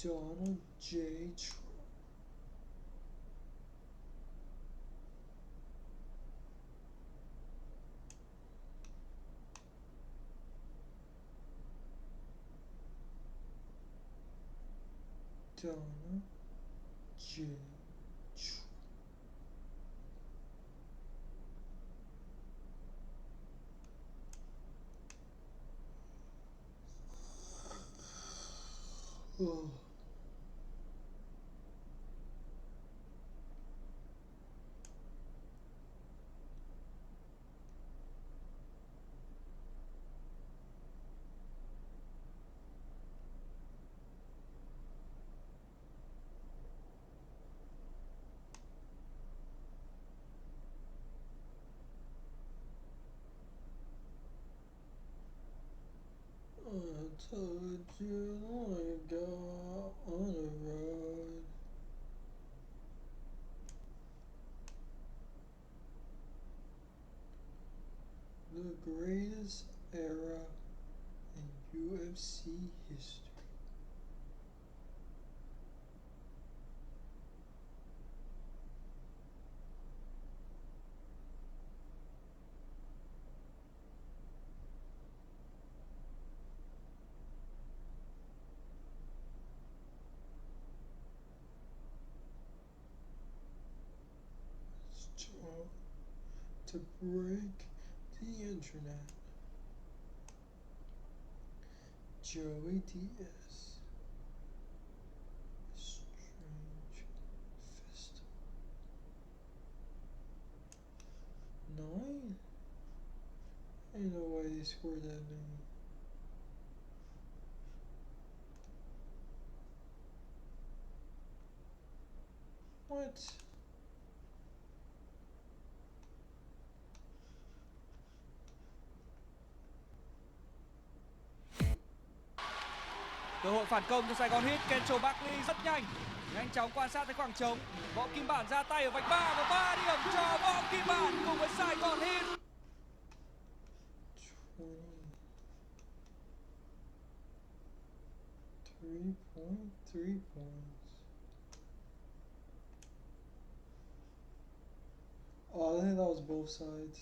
Donald J. Trump. Donald J. Trump. Oh. I told you long ago on the road. The greatest era in UFC history. to break the internet. Joey Diaz. Strange fist. 9? Ain't no way they scored that many. What? Cơ hội phản công cho Sài Gòn Hit. Kencho Barkley rất nhanh chóng quan sát tới khoảng trống. Võ Kim Bản ra tay ở vạch 3 và 3 điểm cho Võ Kim Bản cùng với Sài Gòn Hit. 3.3 points. Oh, I think that was both sides.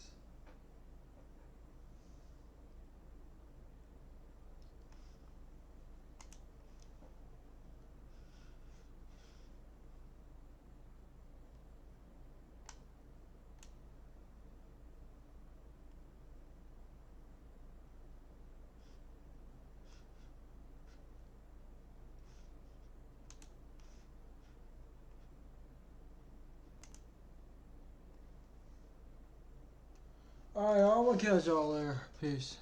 Alright, I'm gonna catch y'all later. Peace.